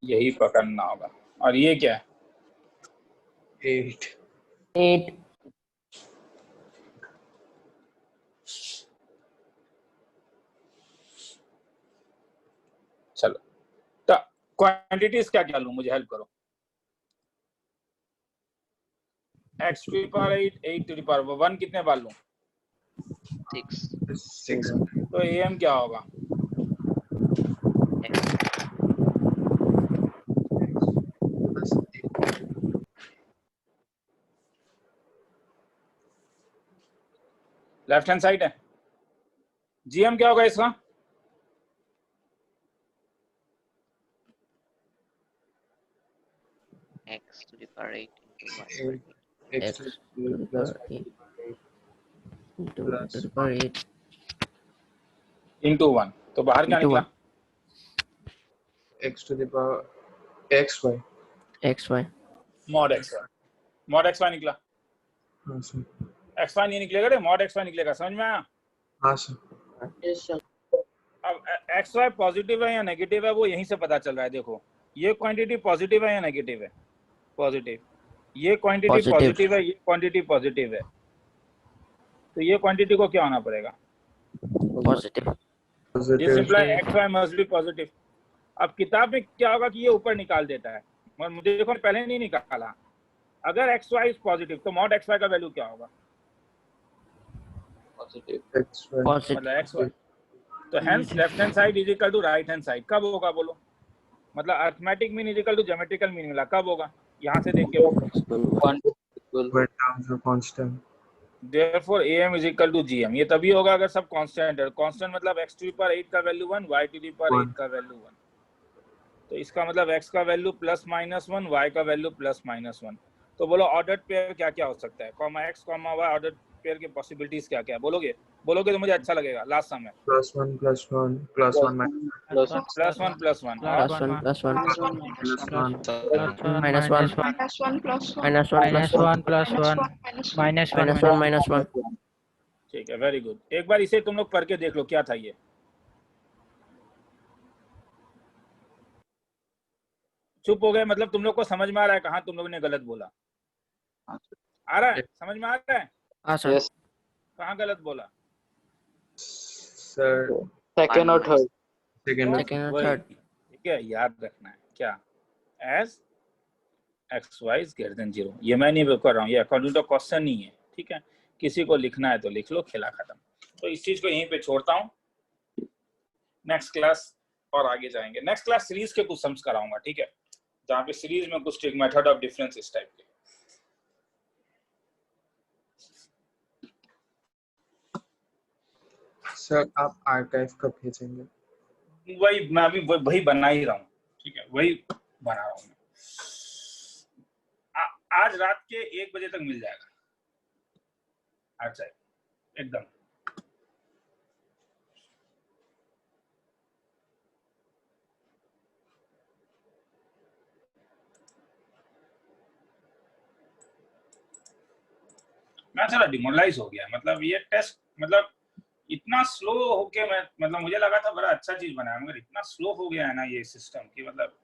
यही पकड़ना होगा। और ये क्या है? 8 चलो, तो क्वांटिटीज क्या क्या लूं, मुझे हेल्प करो। x to the power 8, 8 to the power 1 कितने बार लूं? 6 तो am क्या होगा? लेफ्ट हैंड साइड है। gm क्या होगा इसका? x to the power 8 into 1 X X plus into the power 8 into 1, तो बाहर क्या into निकला? 1 x to the power xy। xy mod xy, mod xy निकला। हाँ सर। xy नहीं निकलेगा रे, mod xy निकलेगा। समझ में आया? हाँ सर। Yes sir. अब xy पॉजिटिव है या नेगेटिव है वो यहीं से पता चल रहा है। देखो, ये क्वांटिटी पॉजिटिव है या नेगेटिव है? पॉजिटिव। ये क्वांटिटी Positive. पॉजिटिव है, ये क्वांटिटी पॉजिटिव है, तो ये क्वांटिटी को क्या होना पड़ेगा? positive this Positive। Imply xy must be positive. अब किताब में क्या होगा कि ये ऊपर निकाल देता है, मगर मुझे देखो पहले नहीं निकाला। अगर xy इज पॉजिटिव तो mod xy का वैल्यू क्या होगा? xy positive मतलब xy, तो hence left hand side is equal to right hand side. कब होगा बोलो? मतलब arithmetic mean is equal to geometrical mean मिला, कब होगा? यहाँ से देख के बोलो। when terms are constant। Therefore am is equal to gm। ये तभी होगा अगर सब कांस्टेंट है। कांस्टेंट मतलब x टू द पावर 8 का value 1, y to the power 8 का वैल्यू 1। तो इसका मतलब x का वैल्यू प्लस माइनस 1, y का वैल्यू प्लस माइनस 1। तो बोलो ऑर्डर्ड पेयर क्या क्या हो सकता है? Comma x comma y, ordered pair की पॉसिबिलिटीज क्या क्या है? बोलोगे तो मुझे अच्छा लगेगा। लास्ट सम है +1 +1 +1 plus 1 plus 1 plus 1 plus 1 -1 minus 1 minus 1 plus 1 minus 1 minus 1 plus 1 minus 1 minus 1 minus 1 ठीक है, वेरी गुड। एक बार इसे तुम लोग पढ़ के देख लो क्या था ये। चुप हो गए, मतलब तुम लोग को समझ में आ रहा है कहाँ तुम लोगों ने गलत बोला? आ रहा है? समझ में आ रहा है हाँ सर यस कहाँ गलत बोला? सर। सेकंड और थर्ड। सेकंड second और वही, third ठीक है, याद रखना है क्या? As xy is greater than 0। ये मैं नहीं कर रहा हूँ, ये अकॉर्डिंग टू क्वेश्चन नहीं है, ठीक है। किसी को लिखना है तो लिख लो, खेला खत्म। तो इस चीज को यहीं पे छोड़ता हूँ। नेक्स्ट क्लास और आगे जाएंगे। नेक्स्ट क्लास सीरीज के कुछ सम्स कराऊंगा, ठीक है, जहाँ पे सीरीज में कुछ मेथड ऑफ डिफरेंस इस टाइप के। सर आप आर्काइव कब भेजेंगे? वही मैं अभी वही बना ही रहा हूँ, ठीक है, वही बना रहा हूँ। आज रात के 1 बजे तक मिल जाएगा। अच्छा एकदम। मैं थोड़ा डिमोरलाइज हो गया, मतलब ये टेस्ट मतलब इतना स्लो होके मैं मतलब मुझे लगा था बड़ा अच्छा चीज बनाया, मगर इतना स्लो हो गया है ना ये सिस्टम की, मतलब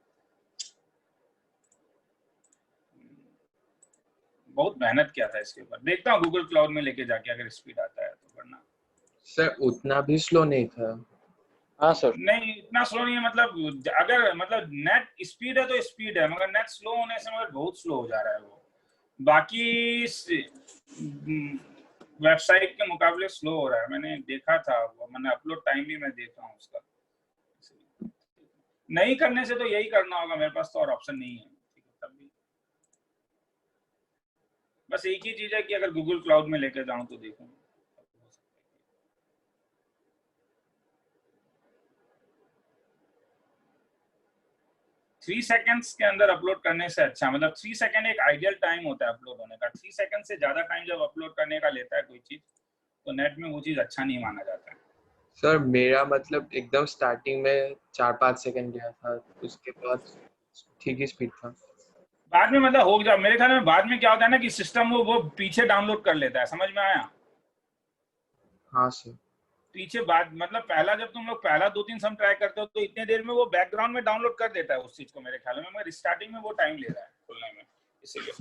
बहुत मेहनत किया था इसके ऊपर। देखता हूँ गूगल क्लाउड में लेके जाके अगर स्पीड आता है तो, वरना सर उतना भी स्लो नहीं था। हाँ सर। नहीं इतना स्लो नहीं है, मतलब अगर मतलब नेट स्पीड है तो स्पीड है, मगर नेट स्लो होने से मगर बहुत स्लो हो जा रहा है वो, बाकी वेबसाइट के मुकाबले स्लो हो रहा है। मैंने देखा था वो, मैंने अपलोड टाइम भी मैं देख रहा हूँ उसका। नहीं करने से तो यही करना होगा, मेरे पास तो और ऑप्शन नहीं है। ठीक है, तब भी बस एक ही चीज है कि अगर गूगल क्लाउड में लेके जाऊं तो देखूं। 3 सेकंड्स के अंदर अपलोड करने से अच्छा, मतलब 3 सेकंड एक आइडियल टाइम होता है अपलोड होने का। 3 सेकंड से ज्यादा टाइम जब अपलोड करने का लेता है कोई चीज, तो नेट में वो चीज अच्छा नहीं माना जाता है। सर मेरा मतलब एकदम स्टार्टिंग में 4-5 सेकंड गया था, उसके बाद ठीक ही स्पीड था। बाद में मतलब हो गया मेरे ख्याल में, बाद में क्या होता है ना कि सिस्टम वो पीछे डाउनलोड कर लेता है, समझ में आया? हाँ सर। पीछे बाद मतलब पहला जब तुम लोग पहला 2-3 सम ट्राई करते हो तो इतने देर में वो बैकग्राउंड में डाउनलोड कर देता है उस चीज को मेरे ख्याल में, मगर स्टार्टिंग में वो टाइम ले रहा है खुलने में, इसीलिए।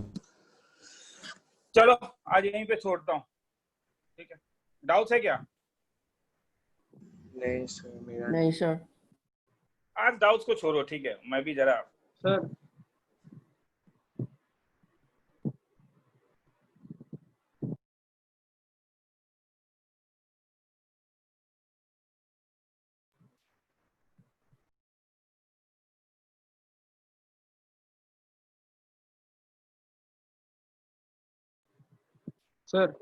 चलो आज यहीं पे छोड़ता हूँ, ठीक है? डाउट्स है क्या? नहीं सर मेरा नहीं सर। आज डाउट्स को छोड़ो, ठीक है? मैं भी जरा सर सर